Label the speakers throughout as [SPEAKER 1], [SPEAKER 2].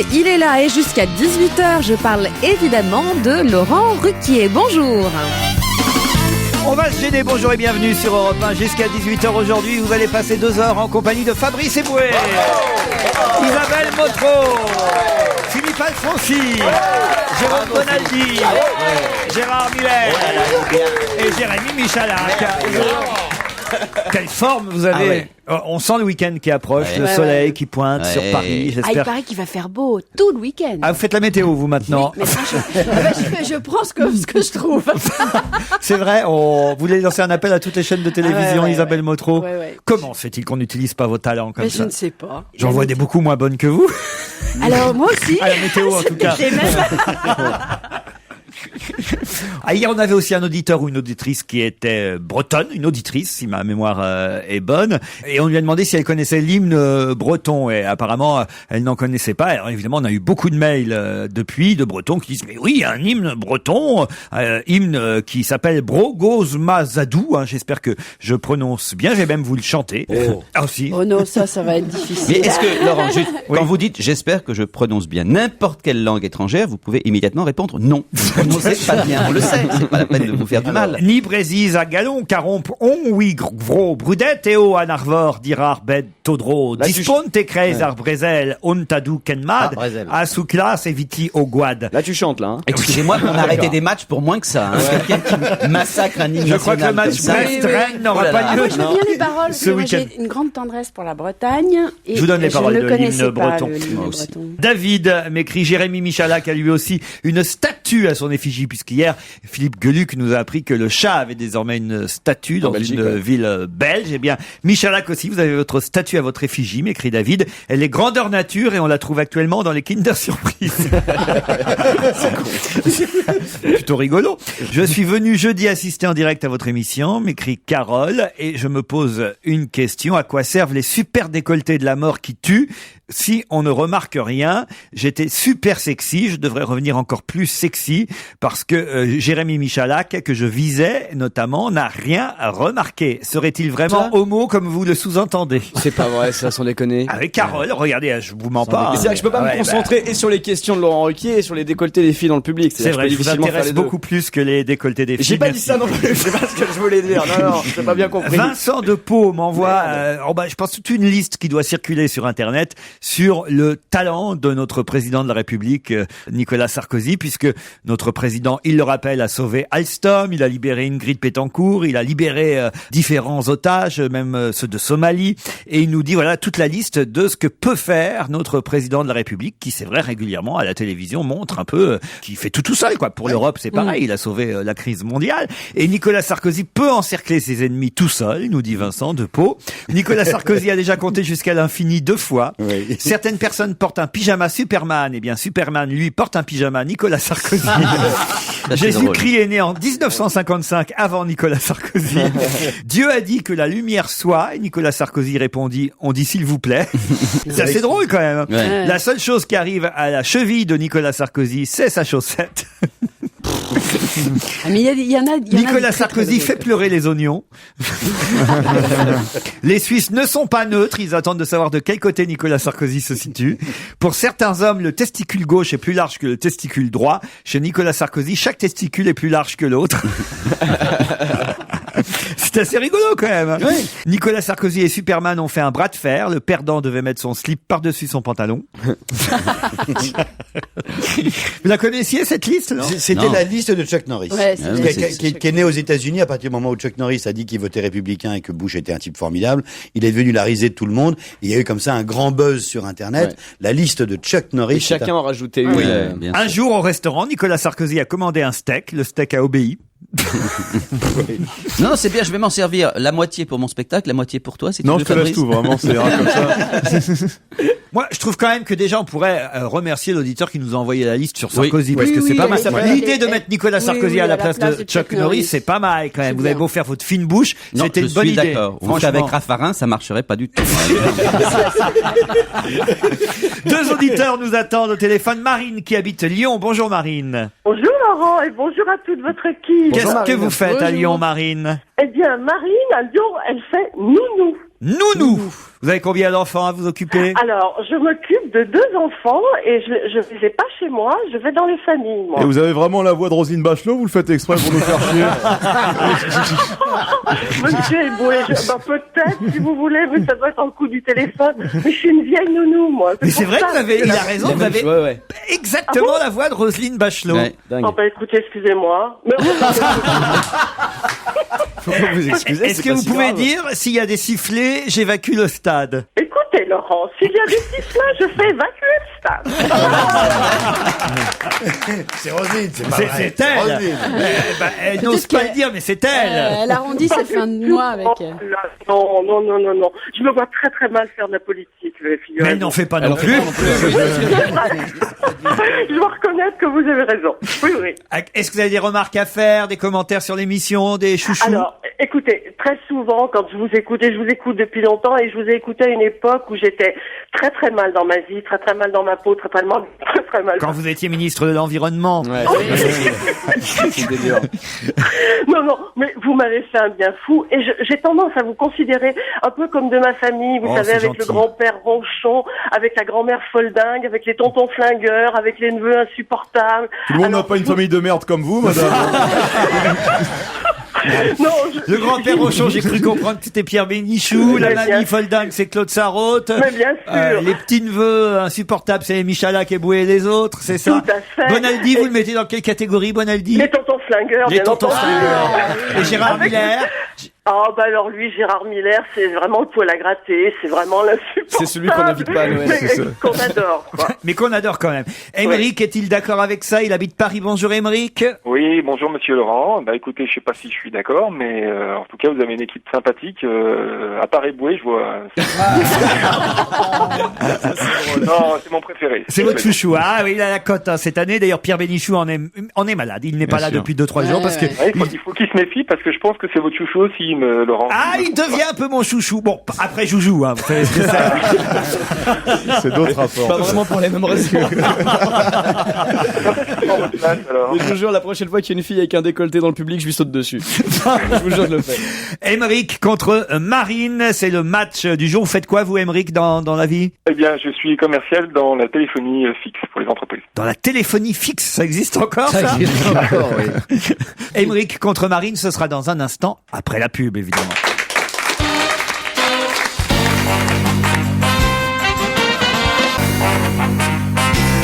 [SPEAKER 1] Ruquier, il est là et jusqu'à 18h, je parle évidemment de Laurent Ruquier. Bonjour.
[SPEAKER 2] On va se gêner, bonjour et bienvenue sur Europe 1 jusqu'à 18h aujourd'hui. Vous allez passer 2 heures en compagnie de Fabrice Eboué, Isabelle Motro, Philippe Alfonsi, Jérôme Bonaldi, Gérard Miller et Jérémy Michalak. Quelle forme vous avez. On sent le week-end qui approche, le soleil qui pointe sur Paris, j'espère.
[SPEAKER 3] Il paraît qu'il va faire beau tout le week-end.
[SPEAKER 2] Ah, vous faites la météo, vous, maintenant?
[SPEAKER 3] Oui, mais je prends ce que je trouve.
[SPEAKER 2] C'est vrai, on voulait lancer un appel à toutes les chaînes de télévision, Isabelle Motro.
[SPEAKER 3] Ouais.
[SPEAKER 2] Comment se fait-il qu'on n'utilise pas vos talents comme ça?
[SPEAKER 3] Je ne sais pas.
[SPEAKER 2] J'en vois des beaucoup moins bonnes que vous.
[SPEAKER 3] Alors, moi aussi.
[SPEAKER 2] À la météo, en tout cas. Hier, on avait aussi un auditeur ou une auditrice qui était bretonne, une auditrice, si ma mémoire est bonne, et on lui a demandé si elle connaissait l'hymne breton, et apparemment, elle n'en connaissait pas. Alors évidemment, on a eu beaucoup de mails depuis, de Bretons qui disent, mais oui, il y a un hymne breton, hymne qui s'appelle Brogozmazadou, j'espère que je prononce bien, je vais même vous le chanter. Ah aussi.
[SPEAKER 3] Oh non, ça va être difficile.
[SPEAKER 4] Mais est-ce que, Laurent, quand vous dites, j'espère que je prononce bien n'importe quelle langue étrangère, vous pouvez immédiatement répondre non. Vous prononcez pas bien, on le sait, c'est pas la peine de vous faire du mal.
[SPEAKER 2] Ni Brésis à Galon, Caromp, on, oui, gros, Brudet, Théo, Anarvor, Dirar, Bed, Todro, Disponte, Kreis, Arbrezel, Ontadou, Kenmad, Asuklas, Eviti, Oguad.
[SPEAKER 5] Là, tu chantes, là. Hein.
[SPEAKER 4] Excusez-moi, on a arrêté des matchs pour moins que ça. Quelqu'un qui massacre un hymne.
[SPEAKER 2] Je crois que le match Brest-Rennes n'aura pas lieu.
[SPEAKER 3] Moi, je veux bien les paroles,
[SPEAKER 2] ce week-end.
[SPEAKER 3] J'ai une grande tendresse pour la Bretagne. Et
[SPEAKER 2] je vous donne les paroles de l'hymne breton. David m'écrit, Jérémy Michalak a lui aussi une statue à son effigie, puisqu'hier, Philippe Gueluc nous a appris que le chat avait désormais une statue dans Belgique, une ville belge. Eh bien, Michalak aussi, vous avez votre statue à votre effigie, m'écrit David. Elle est grandeur nature et on la trouve actuellement dans les Kinder Surprise. C'est plutôt rigolo. Je suis venu jeudi assister en direct à votre émission, m'écrit Carole, et je me pose une question. À quoi servent les super décolletés de la mort qui tuent si on ne remarque rien? J'étais super sexy, je devrais revenir encore plus sexy parce que Jérémy Michalak, que je visais notamment, n'a rien remarqué. Serait-il vraiment homo comme vous le sous-entendez?
[SPEAKER 5] C'est pas vrai, ça, sans déconner.
[SPEAKER 2] Avec Carole, regardez, je vous mens pas.
[SPEAKER 5] Mais c'est vrai que je peux pas me concentrer et sur les questions de Laurent Ruquier et sur les décolletés des filles dans le public.
[SPEAKER 2] C'est vrai, je vous intéresse beaucoup plus que les décolletés des filles.
[SPEAKER 5] J'ai pas dit ça non plus, je sais pas ce que je voulais dire. Non, j'ai pas bien compris.
[SPEAKER 2] Vincent de Pau m'envoie, je pense toute une liste qui doit circuler sur Internet sur le talent de notre président de la République, Nicolas Sarkozy, puisque notre président, il le rappelle, a sauvé Alstom, il a libéré Ingrid Betancourt, il a libéré différents otages, même ceux de Somalie, et il nous dit voilà toute la liste de ce que peut faire notre président de la République, qui c'est vrai régulièrement à la télévision montre un peu, qui fait tout seul quoi. Pour l'Europe c'est pareil, il a sauvé la crise mondiale, et Nicolas Sarkozy peut encercler ses ennemis tout seul, nous dit Vincent de Pau. Nicolas Sarkozy a déjà compté jusqu'à l'infini 2 fois. Oui. Certaines personnes portent un pyjama Superman, et bien Superman lui porte un pyjama Nicolas Sarkozy. Jésus-Christ est né en 1955 avant Nicolas Sarkozy. Dieu a dit que la lumière soit, et Nicolas Sarkozy répondit, on dit s'il vous plaît. C'est assez drôle quand même. Ouais. La seule chose qui arrive à la cheville de Nicolas Sarkozy, c'est sa chaussette.
[SPEAKER 3] Mais il y en a
[SPEAKER 2] Nicolas Sarkozy fait pleurer les oignons. Les Suisses ne sont pas neutres, ils attendent de savoir de quel côté Nicolas Sarkozy se situe. Pour certains hommes, le testicule gauche est plus large que le testicule droit. Chez Nicolas Sarkozy, chaque testicule est plus large que l'autre. C'est assez rigolo quand même. Oui. Nicolas Sarkozy et Superman ont fait un bras de fer. Le perdant devait mettre son slip par-dessus son pantalon. Vous la connaissiez cette liste, non?
[SPEAKER 6] C'était la liste de Chuck Norris, qui est né aux États-Unis à partir du moment où Chuck Norris a dit qu'il votait républicain et que Bush était un type formidable. Il est devenu la risée de tout le monde. Il y a eu comme ça un grand buzz sur Internet. Ouais. La liste de Chuck Norris.
[SPEAKER 5] Et chacun en rajoutait une.
[SPEAKER 2] Oui. Un jour au restaurant, Nicolas Sarkozy a commandé un steak. Le steak a obéi.
[SPEAKER 4] Non, c'est bien, je vais m'en servir la moitié pour mon spectacle, la moitié pour toi. Si
[SPEAKER 7] non,
[SPEAKER 4] tu
[SPEAKER 7] je te laisse tout, vraiment, c'est rare comme ça.
[SPEAKER 2] Moi, je trouve quand même que déjà on pourrait remercier l'auditeur qui nous a envoyé la liste sur Sarkozy, parce que c'est pas mal. L'idée de mettre Nicolas Sarkozy à la place de Chuck Norris, c'est pas mal quand même. Vous avez beau faire votre fine bouche, c'était une bonne idée.
[SPEAKER 4] Franchement, avec Raffarin, ça marcherait pas du tout.
[SPEAKER 2] 2 auditeurs nous attendent au téléphone. Marine qui habite Lyon. Bonjour Marine.
[SPEAKER 8] Bonjour Laurent et bonjour à toute votre équipe.
[SPEAKER 2] Qu'est-ce que vous faites à Lyon, Marine?
[SPEAKER 8] Eh bien, Marine, à Lyon, elle fait nounou.
[SPEAKER 2] Nounou. Vous avez combien d'enfants à vous occuper?
[SPEAKER 8] Alors, je m'occupe de 2 enfants et je ne vais pas chez moi, je vais dans les familles, moi.
[SPEAKER 7] Et vous avez vraiment la voix de Roselyne Bachelot, vous le faites exprès pour nous faire chier?
[SPEAKER 8] Monsieur Eboué, peut-être, si vous voulez, mais ça doit être un coup du téléphone. Mais je suis une vieille nounou, moi.
[SPEAKER 2] Mais c'est vrai que il a raison, vous avez
[SPEAKER 5] Ouais.
[SPEAKER 2] exactement la voix de Roselyne Bachelot.
[SPEAKER 4] Ouais.
[SPEAKER 5] Dingue.
[SPEAKER 8] Écoutez, excusez-moi. Mais
[SPEAKER 5] Faut pas vous excuser.
[SPEAKER 2] Est-ce que vous pouvez dire, s'il y a des sifflets, j'évacue le stade?
[SPEAKER 8] écoutez, Laurent, s'il y a des sifflets, je fais évacuer le stade.
[SPEAKER 6] C'est Roselyne, c'est pas
[SPEAKER 2] C'est
[SPEAKER 6] vrai.
[SPEAKER 2] elle.
[SPEAKER 6] Roselyne.
[SPEAKER 2] Elle n'ose pas le dire, mais c'est elle.
[SPEAKER 3] Elle arrondit sa fin de mois avec...
[SPEAKER 8] Non. Je me vois très très mal faire de la politique,
[SPEAKER 2] Mais
[SPEAKER 8] figurez-vous.
[SPEAKER 2] elle n'en fait pas non plus.
[SPEAKER 8] Je dois reconnaître que vous avez raison. Oui.
[SPEAKER 2] Est-ce que vous avez des remarques à faire, des commentaires sur l'émission, des chouchous?
[SPEAKER 8] Alors, écoutez, très souvent, quand je vous écoute, et je vous écoute depuis longtemps, et je vous ai écouté à une époque où j'étais très très mal dans ma vie, très très mal dans ma peau, très très mal.
[SPEAKER 2] Quand vous étiez ministre de l'Environnement.
[SPEAKER 5] Ouais. C'est délire.
[SPEAKER 8] Non, mais vous m'avez fait un bien fou, et j'ai tendance à vous considérer un peu comme de ma famille, vous savez,
[SPEAKER 2] c'est
[SPEAKER 8] avec
[SPEAKER 2] gentil.
[SPEAKER 8] le grand-père ronchon, avec la grand-mère foldingue, avec les tontons flingueurs, avec les neveux insupportables.
[SPEAKER 7] Tout le monde n'a
[SPEAKER 8] Alors,
[SPEAKER 7] pas une famille de merde comme vous, madame.
[SPEAKER 8] Non,
[SPEAKER 2] Le grand-père Rochon, j'ai cru comprendre que c'était Pierre Bénichou, la
[SPEAKER 8] Mais bien
[SPEAKER 2] mamie
[SPEAKER 8] sûr.
[SPEAKER 2] Folding, c'est Claude Sarraute.
[SPEAKER 8] Mais bien sûr.
[SPEAKER 2] Les petits-neveux insupportables, c'est Michalak et Boué et les autres, c'est ça?
[SPEAKER 8] Tout à fait.
[SPEAKER 2] Bonaldi, vous le mettez dans quelle catégorie, Bonaldi?
[SPEAKER 8] les tontons flingueurs,
[SPEAKER 2] Les
[SPEAKER 8] bien
[SPEAKER 2] tontons
[SPEAKER 8] entendu.
[SPEAKER 2] flingueurs. Et Gérard
[SPEAKER 8] Avec-
[SPEAKER 2] Miller?
[SPEAKER 8] Alors lui, Gérard Miller, c'est vraiment le poil à gratter, c'est vraiment l'insupportable.
[SPEAKER 5] C'est celui qu'on n'invite pas à Noël,
[SPEAKER 8] Mais-
[SPEAKER 5] c'est ça.
[SPEAKER 8] Qu'on adore, quoi.
[SPEAKER 2] Mais qu'on adore quand même. Émeric, est-il d'accord avec ça? Il habite Paris. Bonjour Émeric.
[SPEAKER 9] Oui, bonjour Monsieur Laurent. Bah écoutez, je sais pas si je suis d'accord, mais en tout cas vous avez une équipe sympathique. À part Eboué, je vois. Non, c'est mon préféré.
[SPEAKER 2] C'est votre chouchou. Ah oui, il a la cote hein, cette année. D'ailleurs, Pierre Bénichou en est malade. Il n'est pas là
[SPEAKER 4] sûr.
[SPEAKER 2] depuis 2-3 jours parce que
[SPEAKER 9] Ouais, il faut qu'il se méfie parce que je pense que c'est votre chouchou aussi, Laurent.
[SPEAKER 2] ah, il devient un peu mon chouchou. Bon, après Joujou, hein, vous savez ce que c'est.
[SPEAKER 7] C'est d'autres rapports.
[SPEAKER 5] Pas vraiment pour les mêmes raisons.
[SPEAKER 9] Alors.
[SPEAKER 5] Mais je vous jure, la prochaine fois qu'il y a une fille avec un décolleté dans le public, je lui saute dessus. Je vous jure, je le fais.
[SPEAKER 2] Émeric contre Marine, c'est le match du jour. Vous faites quoi, vous, Émeric, dans la vie?
[SPEAKER 9] Eh bien, je suis commercial dans la téléphonie fixe pour les entreprises.
[SPEAKER 2] Dans la téléphonie fixe, ça existe encore, ça? Émeric contre Marine, ce sera dans un instant, après la pub, évidemment.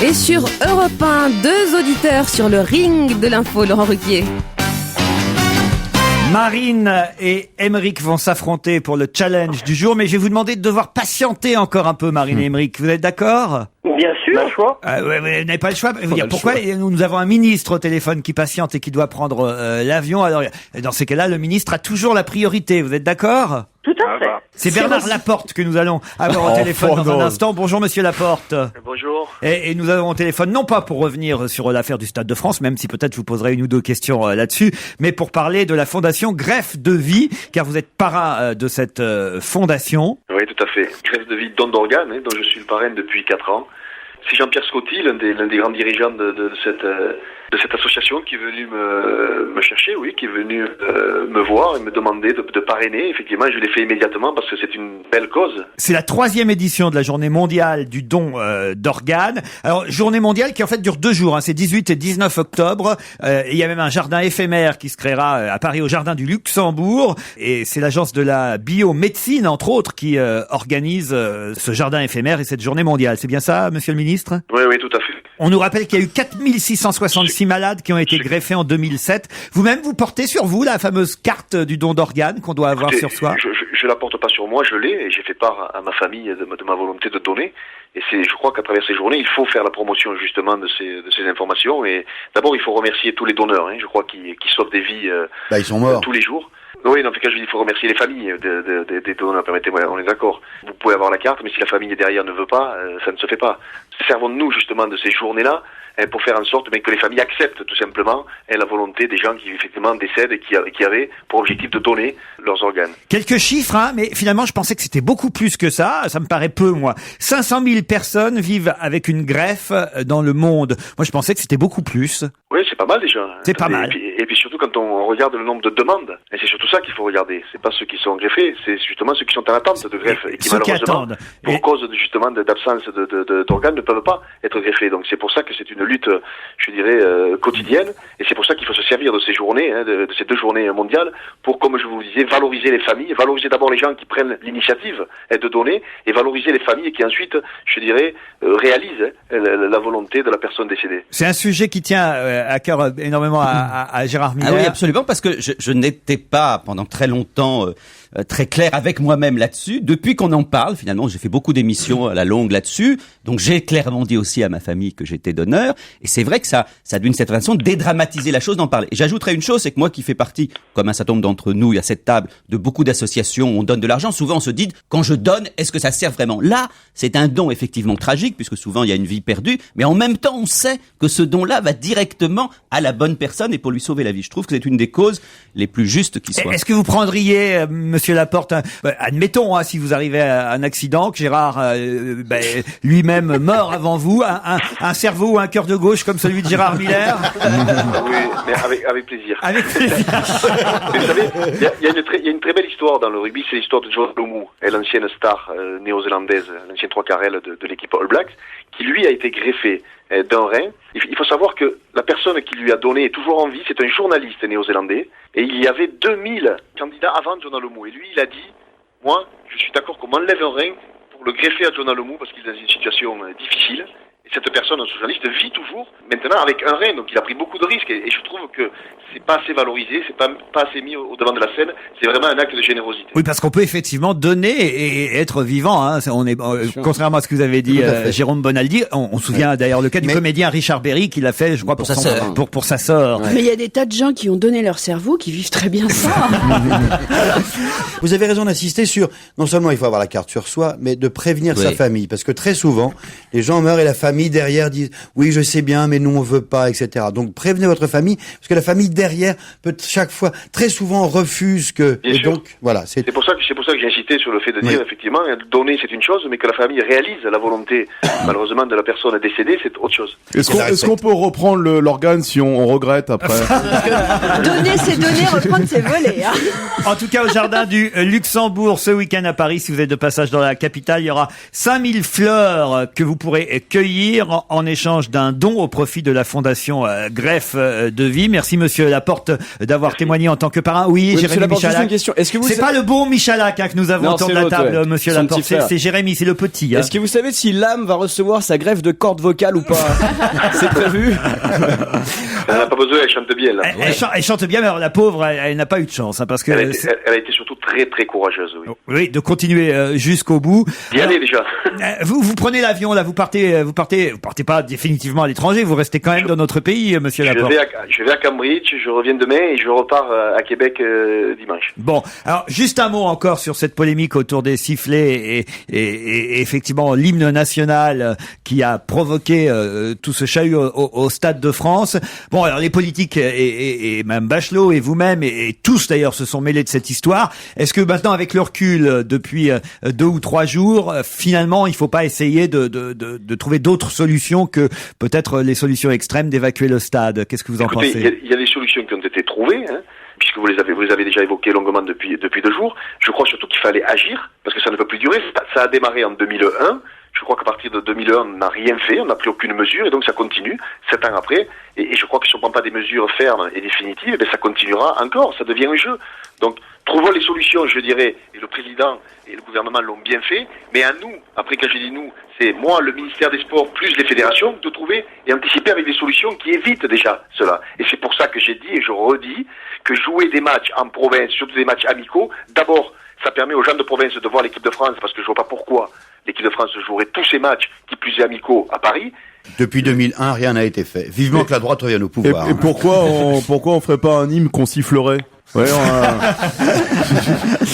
[SPEAKER 1] Et sur Europe 1, 2 auditeurs sur le ring de l'info, Laurent Ruquier.
[SPEAKER 2] Marine et Émeric vont s'affronter pour le challenge du jour, mais je vais vous demander de devoir patienter encore un peu, Marine et Émeric. Vous êtes d'accord?
[SPEAKER 8] Bien sûr.
[SPEAKER 9] Pas le choix.
[SPEAKER 2] Ouais, vous n'avez pas le choix. Je veux
[SPEAKER 5] On a
[SPEAKER 2] dire,
[SPEAKER 5] le
[SPEAKER 2] pourquoi
[SPEAKER 5] choix.
[SPEAKER 2] nous avons un ministre au téléphone qui patiente et qui doit prendre l'avion. Alors, dans ces cas-là, le ministre a toujours la priorité. Vous êtes d'accord?
[SPEAKER 8] Tout à fait.
[SPEAKER 9] bah.
[SPEAKER 2] C'est Bernard Laporte que nous allons avoir au téléphone dans un instant. Bonjour, monsieur Laporte.
[SPEAKER 9] Bonjour.
[SPEAKER 2] Et nous avons au téléphone, non pas pour revenir sur l'affaire du Stade de France, même si peut-être je vous poserai une ou deux questions là-dessus, mais pour parler de la fondation Greffe de Vie, car vous êtes parrain de cette fondation.
[SPEAKER 10] Oui, tout à fait. Greffe de Vie, don d'organes, dont je suis le parrain depuis 4 ans. C'est Jean-Pierre Scotti, l'un des grands dirigeants de cette association qui est venu me chercher, oui, qui est venu me voir et me demander de parrainer. Effectivement, je l'ai fait immédiatement parce que c'est une belle cause.
[SPEAKER 2] C'est la 3e édition de la journée mondiale du don d'organes. Alors, journée mondiale qui en fait dure 2 jours, hein, c'est 18 et 19 octobre. Il y a même un jardin éphémère qui se créera à Paris au Jardin du Luxembourg. Et c'est l'agence de la biomédecine, entre autres, qui organise ce jardin éphémère et cette journée mondiale. C'est bien ça, monsieur le ministre?
[SPEAKER 10] Oui, tout à fait.
[SPEAKER 2] On nous rappelle qu'il y a eu 4666 malades qui ont été greffés en 2007. Vous-même, vous portez sur vous la fameuse carte du don d'organes qu'on doit avoir
[SPEAKER 10] Écoutez,
[SPEAKER 2] sur soi?
[SPEAKER 10] Je la porte pas sur moi, je l'ai et j'ai fait part à ma famille de ma volonté de donner. Et je crois qu'à travers ces journées, il faut faire la promotion justement de ces informations. Et d'abord, il faut remercier tous les donneurs, je crois, qui sauvent des vies
[SPEAKER 6] Ils sont morts.
[SPEAKER 10] tous les jours. Oui, dans tout cas, je dis, il faut remercier les familles des donneurs, permettez-moi, on est d'accord. Vous pouvez avoir la carte, mais si la famille derrière ne veut pas, ça ne se fait pas. Servons-nous justement de ces journées-là pour faire en sorte que les familles acceptent tout simplement la volonté des gens qui effectivement décèdent et qui avaient pour objectif de donner leurs organes.
[SPEAKER 2] Quelques chiffres, mais finalement, je pensais que c'était beaucoup plus que ça. Ça me paraît peu, moi. 500 000 personnes vivent avec une greffe dans le monde. Moi, je pensais que c'était beaucoup plus.
[SPEAKER 10] Oui, pas mal déjà.
[SPEAKER 2] C'est pas mal.
[SPEAKER 10] Et puis surtout quand on regarde le nombre de demandes, et c'est surtout ça qu'il faut regarder. C'est pas ceux qui sont greffés, c'est justement ceux qui sont en attente de greffe et qui malheureusement, pour cause justement d'absence d'organes, ne peuvent pas être greffés. Donc c'est pour ça que c'est une lutte, je dirais, quotidienne, et c'est pour ça qu'il faut se servir de ces journées, de ces 2 journées mondiales, pour, comme je vous le disais, valoriser les familles, valoriser d'abord les gens qui prennent l'initiative de donner, et valoriser les familles qui ensuite, je dirais, réalisent la volonté de la personne décédée.
[SPEAKER 2] C'est un sujet qui tient à cœur énormément à Gérard Miller.
[SPEAKER 4] Ah oui, absolument, parce que je n'étais pas pendant très longtemps très clair avec moi-même là-dessus. Depuis qu'on en parle, finalement, j'ai fait beaucoup d'émissions à la longue là-dessus, donc j'ai clairement dit aussi à ma famille que j'étais donneur, et c'est vrai que ça d'une certaine façon dédramatiser la chose, d'en parler. Et j'ajouterais une chose, c'est que moi qui fais partie, comme un certain nombre d'entre nous, il y a cette table, de beaucoup d'associations, on donne de l'argent, souvent on se dit, quand je donne, est-ce que ça sert vraiment? Là, c'est un don effectivement tragique, puisque souvent il y a une vie perdue, mais en même temps, on sait que ce don-là va directement à la bonne personne et pour lui sauver la vie. Je trouve que c'est une des causes les plus justes qui soient.
[SPEAKER 2] Est-ce que vous prendriez, Monsieur Laporte, admettons, si vous arrivez à un accident, que Gérard lui-même meurt avant vous, un cerveau ou un cœur de gauche comme celui de Gérard Miller?
[SPEAKER 10] Oui, mais avec plaisir.
[SPEAKER 2] Avec plaisir.
[SPEAKER 10] Vous savez, il y a une très belle histoire dans le rugby, c'est l'histoire de John Lomu, l'ancienne star néo-zélandaise, l'ancienne 3/4 de l'équipe All Blacks, qui lui a été greffé d'un rein. Il faut savoir que la personne qui lui a donné est toujours en vie, c'est un journaliste néo-zélandais, et il y avait 2000 candidats avant John Lomu. Et lui, il a dit, moi, je suis d'accord qu'on m'enlève un rein pour le greffer à John Lomu parce qu'il est dans une situation difficile. Et cette personne, un journaliste, vit toujours maintenant avec un rein, donc il a pris beaucoup de risques. Et je trouve que c'est pas assez valorisé, c'est pas assez mis au devant de la scène. C'est vraiment un acte de générosité.
[SPEAKER 2] Oui, parce qu'on peut effectivement donner et être vivant. Hein. On est contrairement à ce que vous avez dit, Jérôme Bonaldi. On se souvient d'ailleurs le cas du comédien Richard Berry qui l'a fait, je crois, pour sa sœur.
[SPEAKER 3] Mais il y a des tas de gens qui ont donné leur cerveau qui vivent très bien ça.
[SPEAKER 6] Vous avez raison d'insister sur, non seulement il faut avoir la carte sur soi, mais de prévenir sa famille, parce que très souvent les gens meurent et la famille derrière disent oui je sais bien mais nous on veut pas, etc. Donc prévenez votre famille, parce que la famille derrière peut chaque fois, très souvent refuse que.
[SPEAKER 10] Bien
[SPEAKER 6] et
[SPEAKER 10] sûr.
[SPEAKER 6] donc voilà, c'est
[SPEAKER 10] pour ça que j'ai insisté sur le fait de dire effectivement donner c'est une chose, mais que la famille réalise la volonté malheureusement de la personne décédée, c'est autre chose.
[SPEAKER 7] Est-ce qu'on peut reprendre l'organe si on regrette après?
[SPEAKER 3] Donner c'est donner, reprendre c'est voler. Hein.
[SPEAKER 2] En tout cas, au jardin du Luxembourg ce week-end à Paris, si vous êtes de passage dans la capitale, il y aura 5000 fleurs que vous pourrez cueillir en échange d'un don au profit de la fondation Greffe de Vie. Merci Monsieur Laporte d'avoir témoigné en tant que parrain. Oui, Jérémy Michalak.
[SPEAKER 5] Une question. Est-ce que
[SPEAKER 2] c'est pas le bon Michalak que nous avons autour de la table, Monsieur Laporte. C'est Jérémy, c'est le petit.
[SPEAKER 5] Est-ce que vous savez si l'âme va recevoir sa greffe de cordes vocales ou pas? C'est prévu.
[SPEAKER 10] Elle n'a pas besoin, elle chante bien là.
[SPEAKER 2] Elle chante bien, mais alors la pauvre, elle n'a pas eu de chance, parce que
[SPEAKER 10] elle a été surtout très très courageuse.
[SPEAKER 2] Oui, de continuer jusqu'au bout.
[SPEAKER 10] D'y aller déjà.
[SPEAKER 2] Vous prenez l'avion là, vous partez pas définitivement à l'étranger, vous restez quand même dans notre pays, Monsieur Laporte.
[SPEAKER 10] Je vais à Cambridge, je reviens demain et je repars à Québec dimanche.
[SPEAKER 2] Bon, alors juste un mot encore sur cette polémique autour des sifflets et effectivement l'hymne national qui a provoqué tout ce chahut au Stade de France. Bon, alors les politiques et Mme Bachelot et vous-même et tous d'ailleurs se sont mêlés de cette histoire. Est-ce que maintenant, avec le recul depuis 2 ou 3 jours, finalement, il faut pas essayer de trouver d'autres solutions que peut-être les solutions extrêmes d'évacuer le stade? Qu'est-ce que vous en pensez?
[SPEAKER 10] Il y a des solutions qui ont été trouvées, puisque vous les avez déjà évoquées longuement depuis 2 jours. Je crois surtout qu'il fallait agir, parce que ça ne peut plus durer. Ça a démarré en 2001. Je crois qu'à partir de 2001, on n'a rien fait, on n'a pris aucune mesure, et donc ça continue 7 ans après. Et je crois que si on ne prend pas des mesures fermes et définitives, ça continuera encore, ça devient un jeu. Donc, trouvons les solutions, je dirais, et le président et le gouvernement l'ont bien fait, mais à nous, après quand je dis nous, c'est moi, le ministère des Sports, plus les fédérations, de trouver et anticiper avec des solutions qui évitent déjà cela. Et c'est pour ça que j'ai dit, et je redis, que jouer des matchs en province, surtout des matchs amicaux, d'abord, ça permet aux gens de province de voir l'équipe de France, parce que je vois pas pourquoi l'équipe de France jouerait tous ces matchs, qui plus est amicaux, à Paris.
[SPEAKER 6] Depuis 2001, rien n'a été fait. Vivement que la droite revienne au pouvoir.
[SPEAKER 7] Et pourquoi on ferait pas un hymne qu'on sifflerait? Ouais,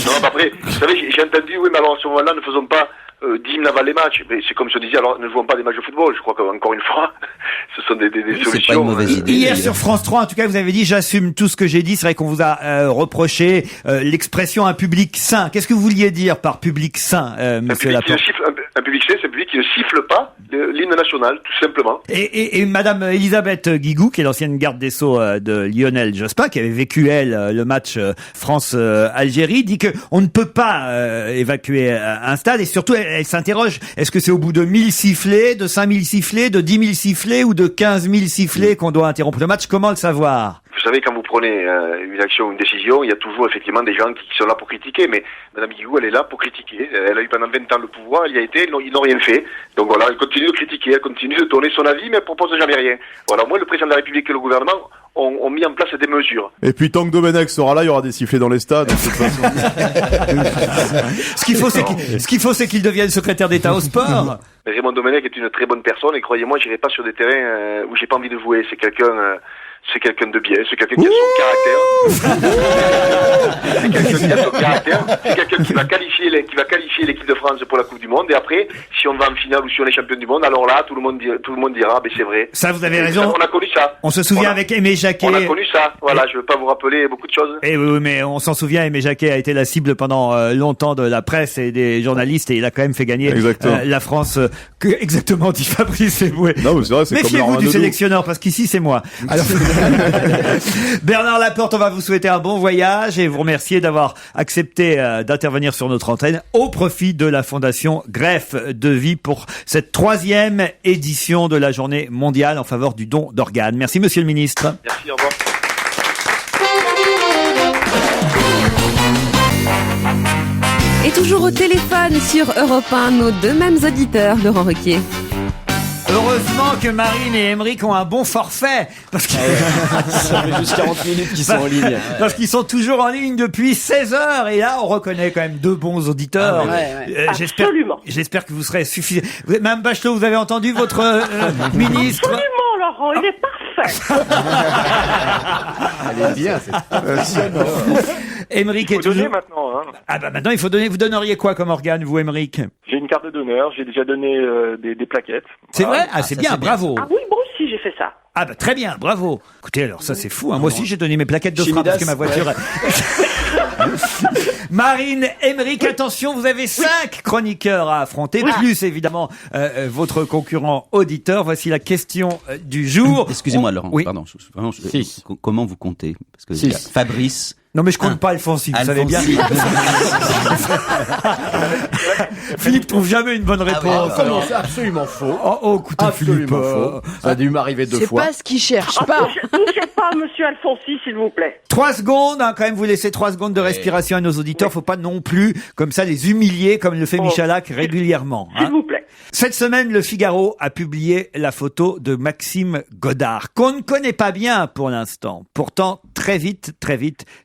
[SPEAKER 10] Non, après, vous savez, j'ai entendu, oui, mais alors à ce moment-là, ne faisons pas d'hymne avant les matchs. Mais c'est comme je disais, alors ne jouons pas des matchs de football. Je crois qu'encore une fois, ce sont des solutions.
[SPEAKER 4] C'est pas une mauvaise idée.
[SPEAKER 2] Hier sur France 3, en tout cas, vous avez dit j'assume tout ce que j'ai dit. C'est vrai qu'on vous a reproché l'expression un public sain. Qu'est-ce que vous vouliez dire par public sain, Monsieur Laporte?
[SPEAKER 10] Un public C, c'est un public qui ne siffle pas l'hymne national, tout simplement.
[SPEAKER 2] Et Madame Elisabeth Guigou, qui est l'ancienne garde des Sceaux de Lionel Jospin, qui avait vécu, elle, le match France-Algérie, dit que on ne peut pas évacuer un stade, et surtout, elle s'interroge, est-ce que c'est au bout de 1000 sifflets, de 5000 sifflets, de 10 000 sifflets ou de 15 000 sifflets qu'on doit interrompre le match? Comment le savoir?
[SPEAKER 10] Vous savez, quand vous prenez une action, une décision, il y a toujours effectivement des gens qui sont là pour critiquer, mais Madame Guigou, elle est là pour critiquer. Elle a eu pendant 20 ans le pouvoir, elle y a été, ils n'ont rien fait. Donc voilà, elle continue de critiquer, elle continue de donner son avis, mais elle propose jamais rien. Voilà, moi, le président de la République et le gouvernement ont mis en place des mesures.
[SPEAKER 7] Et puis tant que Domenech sera là, il y aura des sifflets dans les stades. De toute façon.
[SPEAKER 2] Ce qu'il faut, c'est qu'il devienne secrétaire d'État au sport.
[SPEAKER 10] Raymond Domenech est une très bonne personne, et croyez-moi, j'irai pas sur des terrains où j'ai pas envie de jouer. C'est quelqu'un de bien, c'est quelqu'un qui a son caractère. C'est quelqu'un qui a son caractère. C'est quelqu'un qui va qualifier l'équipe de France pour la Coupe du Monde. Et après, si on va en finale ou si on est champion du monde, alors là, tout le monde dira, c'est vrai.
[SPEAKER 2] Ça, vous avez raison.
[SPEAKER 10] On a connu ça.
[SPEAKER 2] On se souvient avec Aimé Jacquet.
[SPEAKER 10] On a connu ça. Voilà, je veux pas vous rappeler beaucoup de choses.
[SPEAKER 2] Et oui, mais on s'en souvient, Aimé Jacquet a été la cible pendant longtemps de la presse et des journalistes, et il a quand même fait gagner la France. Exactement, dit Fabrice Eboué.
[SPEAKER 7] Non, mais c'est vrai, c'est comme
[SPEAKER 2] méfiez-vous du sélectionneur, parce qu'ici, c'est moi. Alors, Bernard Laporte, on va vous souhaiter un bon voyage et vous remercier d'avoir accepté d'intervenir sur notre antenne au profit de la Fondation Greffe de Vie pour cette 3e édition de la Journée mondiale en faveur du don d'organes. Merci, Monsieur le Ministre.
[SPEAKER 10] Merci, au revoir.
[SPEAKER 1] Et toujours au téléphone sur Europe 1, nos deux mêmes auditeurs, Laurent Ruquier.
[SPEAKER 2] Heureusement que Marine et Émeric ont un bon forfait, parce que
[SPEAKER 5] ça fait juste 40 minutes qu'ils sont en ligne.
[SPEAKER 2] Parce qu'ils sont toujours en ligne depuis 16 heures, et là on reconnaît quand même 2 bons auditeurs. J'espère que vous serez suffisant. Mme Bachelot, vous avez entendu votre ministre?
[SPEAKER 8] Absolument, Laurent, il est parfait.
[SPEAKER 7] Elle est bien, c'est
[SPEAKER 2] Émeric est
[SPEAKER 9] donner
[SPEAKER 2] toujours...
[SPEAKER 9] maintenant. Hein.
[SPEAKER 2] Ah bah maintenant il faut donner. Vous donneriez quoi comme organe, vous, Émeric?
[SPEAKER 9] J'ai une carte de donneur, j'ai déjà donné des plaquettes.
[SPEAKER 2] C'est vrai? Ah, c'est bien, bravo.
[SPEAKER 8] Ah oui, moi aussi j'ai fait ça.
[SPEAKER 2] Ah bah très bien, bravo. Écoutez, alors ça c'est fou, hein. Moi aussi j'ai donné mes plaquettes de frein parce que ma voiture... Marine, Émeric, attention, vous avez 5 chroniqueurs à affronter, plus évidemment votre concurrent auditeur. Voici la question du jour.
[SPEAKER 4] Excusez-moi, Laurent,
[SPEAKER 2] oui.
[SPEAKER 4] pardon. Comment vous comptez? Parce que Fabrice...
[SPEAKER 2] Non mais je compte pas Alphonse, vous savez bien. Philippe trouve jamais une bonne réponse.
[SPEAKER 7] Comment c'est absolument faux.
[SPEAKER 2] Oh, écoutez Philippe.
[SPEAKER 7] Faux. Ça a dû m'arriver 2 fois.
[SPEAKER 3] C'est pas ce qu'il cherche pas.
[SPEAKER 8] Touchez pas monsieur Alfonsi, s'il vous plaît.
[SPEAKER 2] 3 secondes, hein, quand même, vous laissez 3 secondes de respiration à nos auditeurs. Faut pas non plus, comme ça, les humilier, comme le fait Michalak régulièrement.
[SPEAKER 8] S'il vous plaît.
[SPEAKER 2] Cette semaine, le Figaro a publié la photo de Maxime Godard, qu'on ne connaît pas bien pour l'instant. Pourtant, très vite,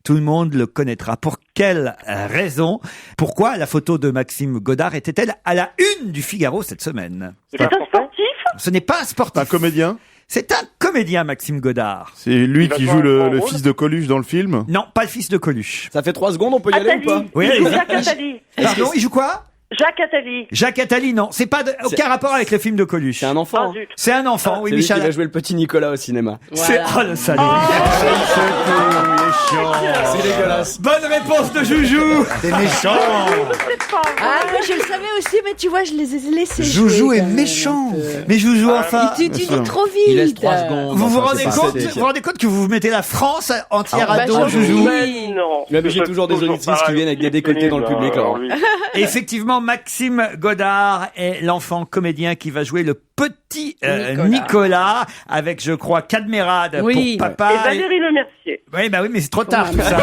[SPEAKER 2] tout le monde le connaîtra. Pour quelle raison? Pourquoi la photo de Maxime Godard était-elle à la une du Figaro cette semaine?
[SPEAKER 8] C'est un sportif?
[SPEAKER 2] Ce n'est pas un sportif.
[SPEAKER 7] Un comédien?
[SPEAKER 2] C'est un comédien, Maxime Godard.
[SPEAKER 7] C'est lui qui joue le fils de Coluche dans le film?
[SPEAKER 2] Non, pas le fils de Coluche.
[SPEAKER 5] Ça fait 3 secondes, on peut y aller ou pas?
[SPEAKER 2] Oui,
[SPEAKER 8] Il joue
[SPEAKER 2] allez-y.
[SPEAKER 8] Jacques Attali.
[SPEAKER 2] Pardon, il joue quoi?
[SPEAKER 8] Jacques Attali.
[SPEAKER 2] Jacques Attali, non. C'est pas aucun rapport avec le film de Coluche.
[SPEAKER 5] C'est un enfant.
[SPEAKER 8] Ah, zut.
[SPEAKER 2] C'est un enfant, oui,
[SPEAKER 5] C'est lui qui
[SPEAKER 2] Michel.
[SPEAKER 5] va jouer le petit Nicolas au cinéma.
[SPEAKER 2] C'est, oh, le salaud.
[SPEAKER 5] C'est dégueulasse.
[SPEAKER 2] Bonne réponse de Joujou.
[SPEAKER 6] T'es méchant.
[SPEAKER 3] Ah, moi je le savais aussi, mais tu vois, je les ai laissés.
[SPEAKER 6] Joujou
[SPEAKER 3] jouer,
[SPEAKER 6] est
[SPEAKER 3] quand même,
[SPEAKER 6] méchant.
[SPEAKER 2] Mais Joujou, enfin.
[SPEAKER 3] Tu dis trop vite.
[SPEAKER 4] Il laisse 3 secondes.
[SPEAKER 2] Vous vous
[SPEAKER 4] Enfin,
[SPEAKER 2] rendez
[SPEAKER 4] c'est pas
[SPEAKER 2] compte,
[SPEAKER 4] assez.
[SPEAKER 2] vous rendez compte que vous mettez la France entière à dos,
[SPEAKER 3] bah,
[SPEAKER 2] Joujou?
[SPEAKER 8] Mais non.
[SPEAKER 5] Mais j'ai toujours des auditrices qui viennent avec des décolletés dans le public, alors.
[SPEAKER 9] Oui.
[SPEAKER 2] Et effectivement, Maxime Godard est l'enfant comédien qui va jouer le petit Nicolas avec, je crois, Cadmerade
[SPEAKER 3] Oui.
[SPEAKER 2] pour papa.
[SPEAKER 8] Et Valérie Lemercier.
[SPEAKER 2] Oui, bah oui, mais c'est trop tard tout ça.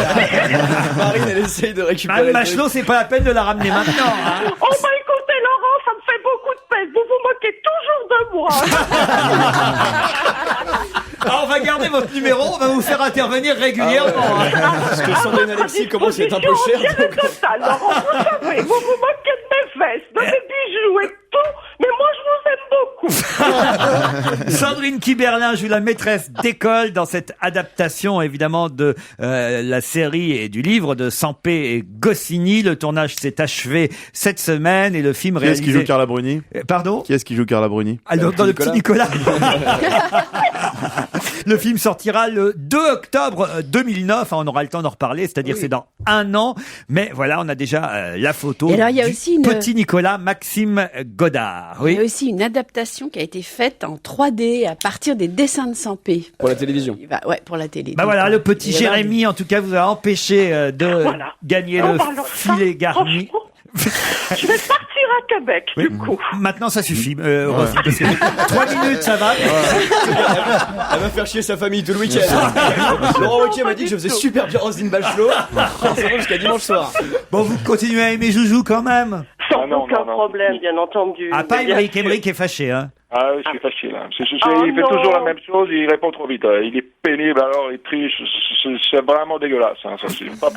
[SPEAKER 5] Marine, elle essaye de récupérer.
[SPEAKER 2] Madame Bachelot, c'est pas la peine de la ramener maintenant. Hein.
[SPEAKER 8] Oh bah écoutez Laurent, ça me fait beaucoup de peine. Vous vous moquez toujours de moi.
[SPEAKER 2] Alors, on va garder votre numéro, on va vous faire intervenir régulièrement. Hein.
[SPEAKER 5] Parce que Sandrine Alexis commence à être un peu cher.
[SPEAKER 8] Le total, Laurent, vous savez, vous vous moquez de mes fesses, de mes bijoux et tout, mais moi je vous aime beaucoup.
[SPEAKER 2] Sandrine Kiberlin joue la maîtresse d'école dans cette adaptation évidemment de la série et du livre de Sampé et Goscinny. Le tournage s'est achevé cette semaine et le film réalisé...
[SPEAKER 7] Qui est-ce qui joue Carla Bruni?
[SPEAKER 2] Pardon?
[SPEAKER 7] Qui est-ce qui joue Carla Bruni?
[SPEAKER 2] Alors, dans le petit Nicolas. Le film sortira le 2 octobre 2009. On aura le temps d'en reparler, c'est-à-dire c'est dans un an. Mais voilà, on a déjà la photo.
[SPEAKER 3] Et alors, il y a
[SPEAKER 2] du
[SPEAKER 3] aussi
[SPEAKER 2] petit Nicolas Maxime Godard. Oui.
[SPEAKER 3] Il y a aussi une adaptation qui a été faite en 3D à partir des dessins de Sampé.
[SPEAKER 5] Pour la télévision.
[SPEAKER 3] Ouais, pour la télé.
[SPEAKER 2] Bah voilà, le petit Jérémy, en tout cas, vous a empêché de gagner le filet garni.
[SPEAKER 8] Je vais partir à Québec, du coup.
[SPEAKER 2] Maintenant, ça suffit. Roselyne, parce que 3 minutes, ça va.
[SPEAKER 5] Elle va faire chier sa famille tout le week-end. Laurent Ruquier m'a dit que je faisais super bien Roselyne Bachelot. C'est bon jusqu'à dimanche soir.
[SPEAKER 2] Bon, vous continuez à aimer Joujou quand même?
[SPEAKER 8] Sans aucun problème, bien entendu.
[SPEAKER 2] Ah, pas Émeric est fâché, hein.
[SPEAKER 9] Ah oui, je suis fâché là. Il fait toujours la même chose, il répond trop vite. Il est pénible, alors il triche. C'est vraiment dégueulasse. Hein, ça, c'est pas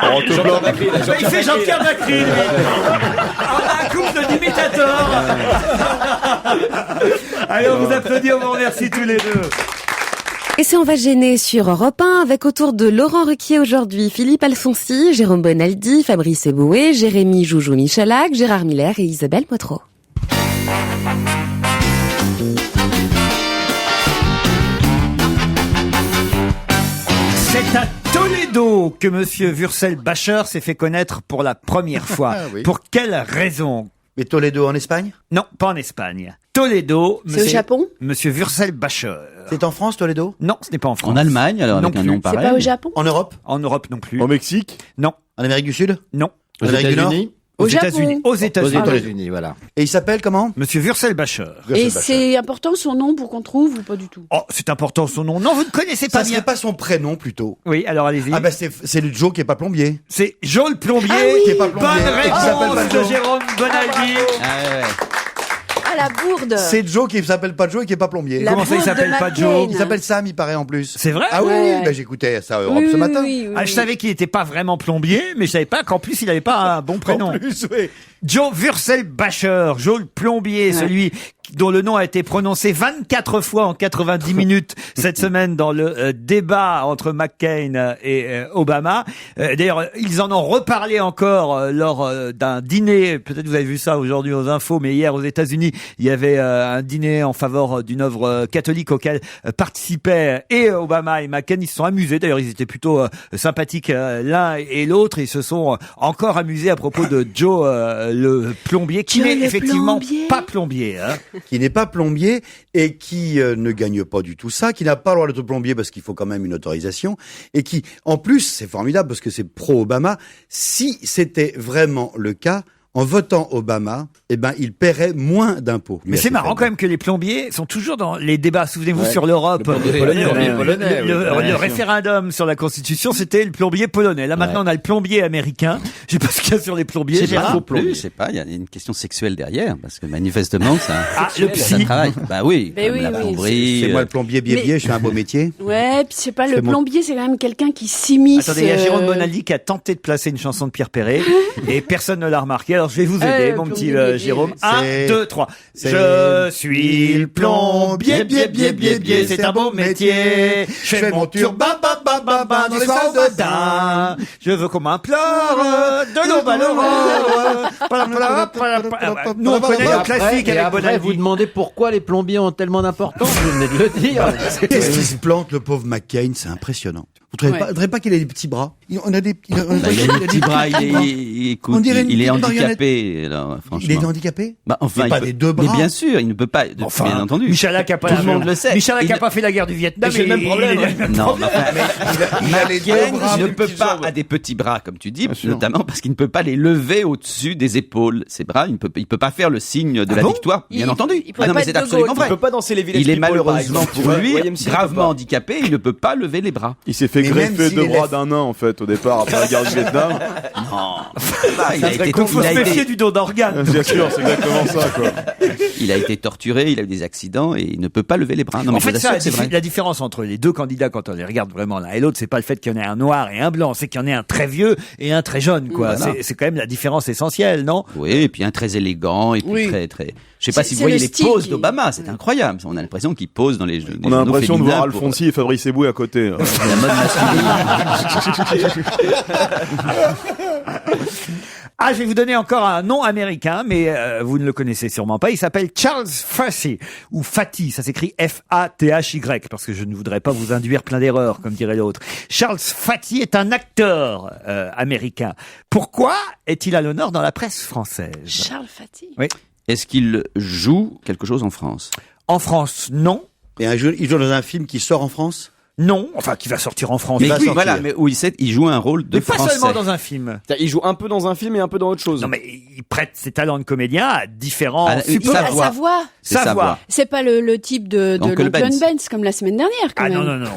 [SPEAKER 2] il fait Jean-Pierre Macri, lui. On a un couple d'imitateurs. Allez, on vous applaudit, on vous remercie tous les deux.
[SPEAKER 1] Et c'est On va gêner sur Europe 1 avec autour de Laurent Ruquier aujourd'hui, Philippe Alfonsi, Jérôme Bonaldi, Fabrice Eboué, Jérémy Joujou Michalak, Gérard Miller et Isabelle Poitreau.
[SPEAKER 2] C'est à Toledo que Monsieur Wurzel-Bacher s'est fait connaître pour la première fois.
[SPEAKER 6] Oui.
[SPEAKER 2] Pour quelle raison?
[SPEAKER 6] Mais Toledo en Espagne?
[SPEAKER 2] Non, pas en Espagne. Toledo.
[SPEAKER 3] C'est au Japon?
[SPEAKER 2] Monsieur Wurzel-Bacher.
[SPEAKER 6] C'est en France, Toledo?
[SPEAKER 2] Non, ce n'est pas en France.
[SPEAKER 4] En Allemagne, alors,
[SPEAKER 2] Non
[SPEAKER 4] avec un
[SPEAKER 2] plus.
[SPEAKER 4] nom
[SPEAKER 3] C'est
[SPEAKER 4] pareil.
[SPEAKER 3] pas au Japon?
[SPEAKER 6] En Europe?
[SPEAKER 2] En Europe non plus.
[SPEAKER 7] Au Mexique?
[SPEAKER 2] Non,
[SPEAKER 6] En Amérique du Sud?
[SPEAKER 2] non.
[SPEAKER 6] En Amérique du Nord?
[SPEAKER 2] Aux
[SPEAKER 3] Japon.
[SPEAKER 2] États-Unis. Aux États-Unis.
[SPEAKER 6] voilà. Et il s'appelle comment?
[SPEAKER 2] Monsieur Wurzel-Bacher.
[SPEAKER 3] Et c'est important son nom pour qu'on trouve ou pas du tout?
[SPEAKER 2] Oh, c'est important son nom. Non, vous ne connaissez pas
[SPEAKER 6] Ça
[SPEAKER 2] bien.
[SPEAKER 6] serait pas son prénom plutôt?
[SPEAKER 2] Oui, alors allez-y.
[SPEAKER 6] Ah bah c'est le Joe qui est pas plombier.
[SPEAKER 2] C'est Joe le plombier.
[SPEAKER 3] Ah oui.
[SPEAKER 6] Qui est pas plombier.
[SPEAKER 2] Bonne
[SPEAKER 6] Et qui s'appelle pas
[SPEAKER 2] réponse de
[SPEAKER 6] Joe.
[SPEAKER 2] Jérôme Bonaldi.
[SPEAKER 4] Ah, ouais.
[SPEAKER 3] Ah, la bourde!
[SPEAKER 6] C'est Joe qui s'appelle pas Joe et qui est pas plombier.
[SPEAKER 3] La
[SPEAKER 2] Comment ça, il
[SPEAKER 3] bourde de
[SPEAKER 2] s'appelle pas
[SPEAKER 3] McCain.
[SPEAKER 2] Joe?
[SPEAKER 6] Il s'appelle Sam, il paraît en plus.
[SPEAKER 2] C'est vrai?
[SPEAKER 6] Ah oui,
[SPEAKER 3] Ouais.
[SPEAKER 6] oui, bah, j'écoutais ça à Europe
[SPEAKER 3] Oui,
[SPEAKER 6] ce
[SPEAKER 3] oui,
[SPEAKER 6] matin.
[SPEAKER 3] oui, oui,
[SPEAKER 2] Ah, je savais qu'il n'était pas vraiment plombier, mais je savais pas qu'en plus il n'avait pas un bon prénom.
[SPEAKER 6] En plus, oui.
[SPEAKER 2] Joe Wurzel-Bacher, Joe le plombier, celui dont le nom a été prononcé 24 fois en 90 minutes cette semaine dans le débat entre McCain et Obama. D'ailleurs, ils en ont reparlé encore lors d'un dîner. Peut-être vous avez vu ça aujourd'hui aux infos, mais hier aux États-Unis, il y avait un dîner en faveur d'une œuvre catholique auquel participaient et Obama et McCain. Ils se sont amusés. D'ailleurs, ils étaient plutôt sympathiques l'un et l'autre. Ils se sont encore amusés à propos de Joe le plombier, qui
[SPEAKER 3] Joe
[SPEAKER 2] n'est
[SPEAKER 3] le
[SPEAKER 2] effectivement
[SPEAKER 3] plombier.
[SPEAKER 2] pas plombier. Hein.
[SPEAKER 6] Qui n'est pas plombier et qui ne gagne pas du tout ça, qui n'a pas le droit d'être plombier parce qu'il faut quand même une autorisation, et qui, en plus, c'est formidable parce que c'est pro-Obama, si c'était vraiment le cas, en votant Obama, eh ben, il paierait moins d'impôts.
[SPEAKER 2] Mais c'est marrant quand même que les plombiers sont toujours dans les débats. Souvenez-vous sur l'Europe, le référendum sur la Constitution, c'était le plombier polonais. Là maintenant, on a le plombier américain. Je sais pas ce qu'il y a sur les plombiers.
[SPEAKER 4] Je sais
[SPEAKER 2] Gérard.
[SPEAKER 4] pas, je sais pas, il y a une question sexuelle derrière, parce que manifestement, ça,
[SPEAKER 2] le
[SPEAKER 4] ça
[SPEAKER 2] psy.
[SPEAKER 4] travaille. Bah oui,
[SPEAKER 3] Mais
[SPEAKER 4] comme
[SPEAKER 3] oui,
[SPEAKER 4] la
[SPEAKER 3] oui,
[SPEAKER 4] plomberie.
[SPEAKER 6] C'est moi le plombier biébier, je fais un beau métier.
[SPEAKER 3] Ouais, puis c'est pas le
[SPEAKER 6] C'est mon-
[SPEAKER 3] plombier, c'est quand même quelqu'un qui s'immisce.
[SPEAKER 2] Attendez, il y a Jérôme Bonaldi qui a tenté de placer une chanson de Pierre Perret et personne ne l'a remarqué. Alors je vais vous aider, mon petit
[SPEAKER 3] plombier,
[SPEAKER 2] Jérôme.
[SPEAKER 6] c'est-
[SPEAKER 2] 1, 2, 3.
[SPEAKER 6] c'est-
[SPEAKER 2] Je suis le plombier, bié, c'est un beau métier. Je fais mon turban, dans les salles de bain. Je veux qu'on m'implore de l'eau ballonneuse. Nous, on connaît le classique
[SPEAKER 11] Et
[SPEAKER 2] avec
[SPEAKER 11] après,
[SPEAKER 2] Bonaldi.
[SPEAKER 11] vous demandez pourquoi les plombiers ont tellement d'importance, vous venez de le dire.
[SPEAKER 6] Qu'est-ce qu'il se plante, le pauvre McCain, c'est impressionnant. Vous trouvez pas qu'il a des petits bras? On a des petits,
[SPEAKER 4] Bah, il a des petits bras, écoute,
[SPEAKER 6] On dirait une
[SPEAKER 4] il est
[SPEAKER 6] petite
[SPEAKER 4] handicapé, alors, franchement.
[SPEAKER 6] Il est handicapé?
[SPEAKER 4] Bah, enfin,
[SPEAKER 6] Mais pas des deux bras.
[SPEAKER 4] Mais bien sûr, il ne peut pas, bien entendu.
[SPEAKER 2] Michalak a pas
[SPEAKER 4] Tout le monde le sait.
[SPEAKER 2] Michalak a
[SPEAKER 4] Il-
[SPEAKER 2] pas fait la guerre du Vietnam.
[SPEAKER 5] J'ai le même problème.
[SPEAKER 4] Non, mais enfin,
[SPEAKER 6] Il a les deux bras,
[SPEAKER 4] McCain ne
[SPEAKER 6] les
[SPEAKER 4] peut
[SPEAKER 6] petites
[SPEAKER 4] pas,
[SPEAKER 6] jambes.
[SPEAKER 4] a des petits bras, comme tu dis,
[SPEAKER 7] Bien sûr.
[SPEAKER 4] notamment parce qu'il ne peut pas les lever au-dessus des épaules. Ses bras, il peut pas faire le signe de la
[SPEAKER 2] bon
[SPEAKER 4] victoire, bien entendu.
[SPEAKER 3] il pourrait
[SPEAKER 4] non,
[SPEAKER 3] pas
[SPEAKER 4] mais
[SPEAKER 3] être
[SPEAKER 4] c'est
[SPEAKER 3] De
[SPEAKER 4] absolument
[SPEAKER 3] Gaulle.
[SPEAKER 5] Il
[SPEAKER 4] vrai.
[SPEAKER 5] peut pas danser les Village
[SPEAKER 4] Il est
[SPEAKER 5] People, par
[SPEAKER 4] malheureusement
[SPEAKER 5] exemple, tu
[SPEAKER 4] pour
[SPEAKER 5] vois.
[SPEAKER 4] lui
[SPEAKER 5] William Sy, il peut
[SPEAKER 4] gravement
[SPEAKER 5] pas.
[SPEAKER 4] handicapé, il ne peut pas lever les bras.
[SPEAKER 7] Il s'est fait
[SPEAKER 6] Mais
[SPEAKER 7] greffer
[SPEAKER 6] même s'il
[SPEAKER 7] deux
[SPEAKER 6] est
[SPEAKER 7] bras
[SPEAKER 6] lève-
[SPEAKER 7] d'un nain, en fait, au départ, après la guerre du Vietnam.
[SPEAKER 4] Il a été,
[SPEAKER 2] Il faut se méfier du don d'organe.
[SPEAKER 7] Bien sûr, c'est exactement ça, quoi.
[SPEAKER 4] il a été torturé, il a eu des accidents et il ne peut pas lever les bras. Non, mais
[SPEAKER 2] En
[SPEAKER 4] je
[SPEAKER 2] fait,
[SPEAKER 4] vous assure
[SPEAKER 2] ça,
[SPEAKER 4] que c'est vrai.
[SPEAKER 2] la différence entre les deux candidats, quand on les regarde vraiment l'un et l'autre, c'est pas le fait qu'il y en ait un noir et un blanc, c'est qu'il y en ait un très vieux et un très jeune, quoi.
[SPEAKER 4] Voilà.
[SPEAKER 2] C'est quand même la différence essentielle, non?
[SPEAKER 4] Oui, et puis un très élégant, et puis
[SPEAKER 3] Oui.
[SPEAKER 4] très. Je sais pas si vous
[SPEAKER 3] C'est
[SPEAKER 4] voyez
[SPEAKER 3] le
[SPEAKER 4] les
[SPEAKER 3] style
[SPEAKER 4] poses
[SPEAKER 3] qui-
[SPEAKER 4] d'Obama, c'est incroyable. On a l'impression qu'il pose dans les jeux.
[SPEAKER 7] On a l'impression de voir Alfonsi et Fabrice Eboué à côté.
[SPEAKER 4] La mode masculine.
[SPEAKER 2] Ah, je vais vous donner encore un nom américain, mais vous ne le connaissez sûrement pas. Il s'appelle Charles Fathy, ou Fatty, ça s'écrit F-A-T-H-Y, parce que je ne voudrais pas vous induire plein d'erreurs, comme dirait l'autre. Charles Fatty est un acteur américain. Pourquoi est-il à l'honneur dans la presse française?
[SPEAKER 3] Charles Fatty.
[SPEAKER 2] Oui.
[SPEAKER 4] Est-ce qu'il joue quelque chose en France?
[SPEAKER 2] En France, non.
[SPEAKER 6] Et il joue dans un film qui sort en France?
[SPEAKER 2] Non, enfin qui va sortir en France.
[SPEAKER 4] Mais oui, voilà, mais où il joue un rôle de
[SPEAKER 2] mais pas
[SPEAKER 4] français.
[SPEAKER 2] seulement dans un film.
[SPEAKER 5] Il joue un peu dans un film et un peu dans autre chose.
[SPEAKER 2] Non mais il prête ses talents de comédien à différents
[SPEAKER 3] supports. Sa voix.
[SPEAKER 2] Sa voix.
[SPEAKER 3] C'est pas le type de l'Oncle Benz comme la semaine dernière quand même.
[SPEAKER 2] Non.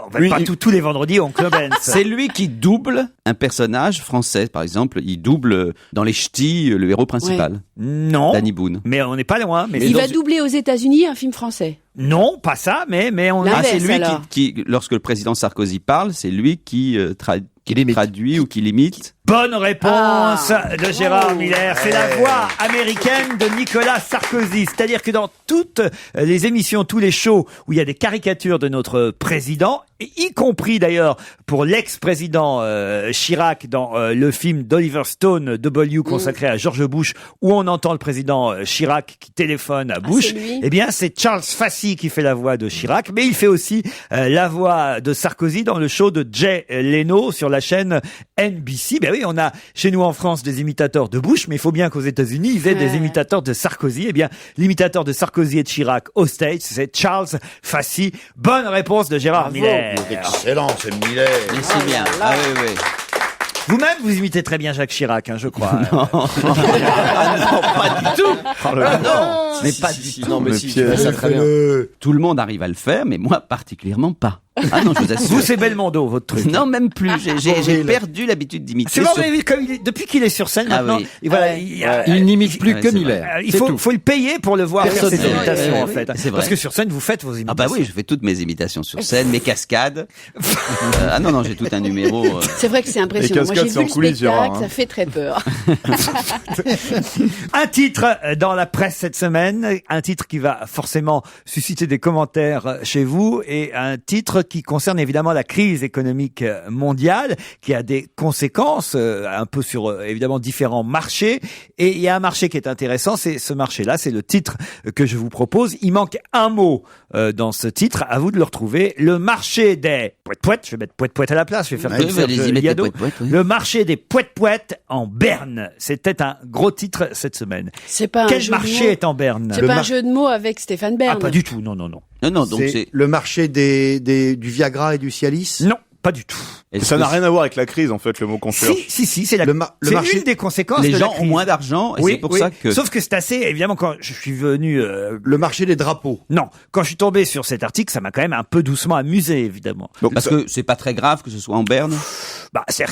[SPEAKER 2] On va pas tous les vendredis Oncle Benz.
[SPEAKER 4] C'est lui qui double un personnage français, par exemple. Il double dans Les Ch'tis le héros principal.
[SPEAKER 2] Ouais. Non.
[SPEAKER 4] Danny Boone.
[SPEAKER 2] Mais on n'est pas loin. Mais
[SPEAKER 3] il va doubler aux États-Unis un film français.
[SPEAKER 2] Non, pas ça, mais on.
[SPEAKER 4] C'est lui qui, lorsque le président Sarkozy parle, c'est lui qui traduit ou qui limite.
[SPEAKER 2] Bonne réponse de Gérard Miller. C'est la voix américaine de Nicolas Sarkozy. C'est-à-dire que dans toutes les émissions, tous les shows où il y a des caricatures de notre président, et y compris d'ailleurs pour l'ex-président Chirac dans le film d'Oliver Stone, W, consacré à George Bush, où on entend le président Chirac qui téléphone à Bush, eh bien c'est Charles Fassi qui fait la voix de Chirac, mais il fait aussi la voix de Sarkozy dans le show de Jay Leno sur la chaîne NBC. Ben oui, on a chez nous en France des imitateurs de Bush, mais il faut bien qu'aux États-Unis ils aient des imitateurs de Sarkozy. Eh bien, l'imitateur de Sarkozy et de Chirac aux States, c'est Charles Fassi. Bonne réponse de Gérard Miller.
[SPEAKER 6] Excellent, c'est Miller.
[SPEAKER 4] Mais c'est bien. Ah oui.
[SPEAKER 2] Vous-même, vous imitez très bien Jacques Chirac, je crois.
[SPEAKER 4] Non, pas du tout. Non, mais pas du tout.
[SPEAKER 5] Non, mais si, tu fais ça très bien.
[SPEAKER 4] Tout le monde arrive à le faire, mais moi particulièrement pas. Ah non, je vous assure.
[SPEAKER 2] Vous, c'est Belmondo, votre truc.
[SPEAKER 4] Non, même plus. J'ai perdu l'habitude d'imiter.
[SPEAKER 2] C'est vrai, comme depuis qu'il est sur scène maintenant, et voilà,
[SPEAKER 11] il n'imite plus que Miller.
[SPEAKER 2] Il faut le payer pour le voir faire ses imitations, en fait.
[SPEAKER 4] C'est vrai.
[SPEAKER 2] Parce que sur scène, vous faites vos imitations.
[SPEAKER 4] Ah bah oui, je fais toutes mes imitations sur scène, mes cascades. Ah non, j'ai tout un numéro.
[SPEAKER 3] C'est vrai que c'est impressionnant. Moi, j'ai vu le spectacle, ça fait très peur.
[SPEAKER 2] Un titre dans la presse cette semaine, un titre qui va forcément susciter des commentaires chez vous, et un titre qui concerne évidemment la crise économique mondiale, qui a des conséquences un peu sur évidemment différents marchés. Et il y a un marché qui est intéressant, c'est ce marché-là, c'est le titre que je vous propose. Il manque un mot dans ce titre, à vous de le retrouver. Le marché des pouet-pouet, je vais mettre pouet-pouet à la place, je vais faire comme ça. Le marché des pouet-pouet en Berne. C'était un gros titre cette semaine.
[SPEAKER 3] C'est pas
[SPEAKER 2] Quel marché est en Berne?
[SPEAKER 3] C'est pas un jeu de mots avec Stéphane Bern.
[SPEAKER 2] Ah, pas du tout, non.
[SPEAKER 4] Non, donc c'est
[SPEAKER 6] le marché du Viagra et du Cialis?
[SPEAKER 2] Non, pas du tout.
[SPEAKER 7] Ça n'a rien à voir avec la crise, en fait, le mot qu'on cherche.
[SPEAKER 2] Si, c'est le marché. Une des conséquences
[SPEAKER 4] les
[SPEAKER 2] de
[SPEAKER 4] gens
[SPEAKER 2] la crise.
[SPEAKER 4] ont moins d'argent, et c'est pour ça que...
[SPEAKER 2] Sauf que c'est assez, évidemment, quand je suis venu...
[SPEAKER 6] Le marché des drapeaux.
[SPEAKER 2] Non, quand je suis tombé sur cet article, ça m'a quand même un peu doucement amusé, évidemment.
[SPEAKER 4] Donc, parce que c'est pas très grave que ce soit en Berne.
[SPEAKER 2] Bah, c'est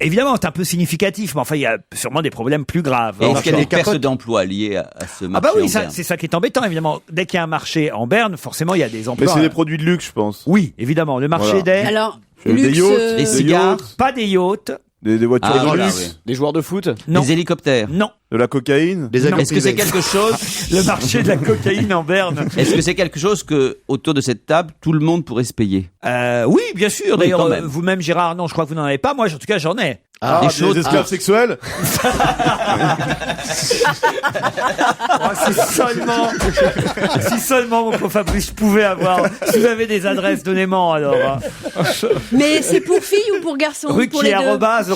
[SPEAKER 2] évidemment, c'est un peu significatif, mais enfin, il y a sûrement des problèmes plus graves.
[SPEAKER 4] Et est-ce qu'il y a des pertes d'emplois liées à ce marché?
[SPEAKER 2] Ah bah oui, c'est ça qui est embêtant, évidemment. Dès qu'il y a un marché en Berne, forcément, il y a des emplois.
[SPEAKER 7] Mais c'est des produits de luxe, je pense.
[SPEAKER 2] Oui, évidemment. Le marché des...
[SPEAKER 3] Alors,
[SPEAKER 7] des yachts,
[SPEAKER 4] des cigares.
[SPEAKER 2] Pas des yachts.
[SPEAKER 7] Des voitures de
[SPEAKER 4] voilà,
[SPEAKER 7] luxe.
[SPEAKER 4] oui.
[SPEAKER 5] Des joueurs de foot?
[SPEAKER 2] Non.
[SPEAKER 4] Des hélicoptères?
[SPEAKER 2] Non.
[SPEAKER 7] De la cocaïne?
[SPEAKER 6] Des avions
[SPEAKER 4] Est-ce que c'est quelque chose?
[SPEAKER 2] Le marché de la cocaïne en Berne.
[SPEAKER 4] Est-ce que c'est quelque chose que, autour de cette table, tout le monde pourrait se payer?
[SPEAKER 2] Oui, bien sûr.
[SPEAKER 4] Oui,
[SPEAKER 2] D'ailleurs,
[SPEAKER 4] quand même.
[SPEAKER 2] vous-même, Gérard, non, je crois que vous n'en avez pas. Moi, en tout cas, j'en ai.
[SPEAKER 7] Des esclaves sexuels?
[SPEAKER 2] Si seulement, mon pauvre Fabrice, je pouvais avoir. Si vous avez des adresses, donnez-moi alors.
[SPEAKER 3] mais c'est pour filles ou pour garçons?
[SPEAKER 2] Ruquier@europa.fr.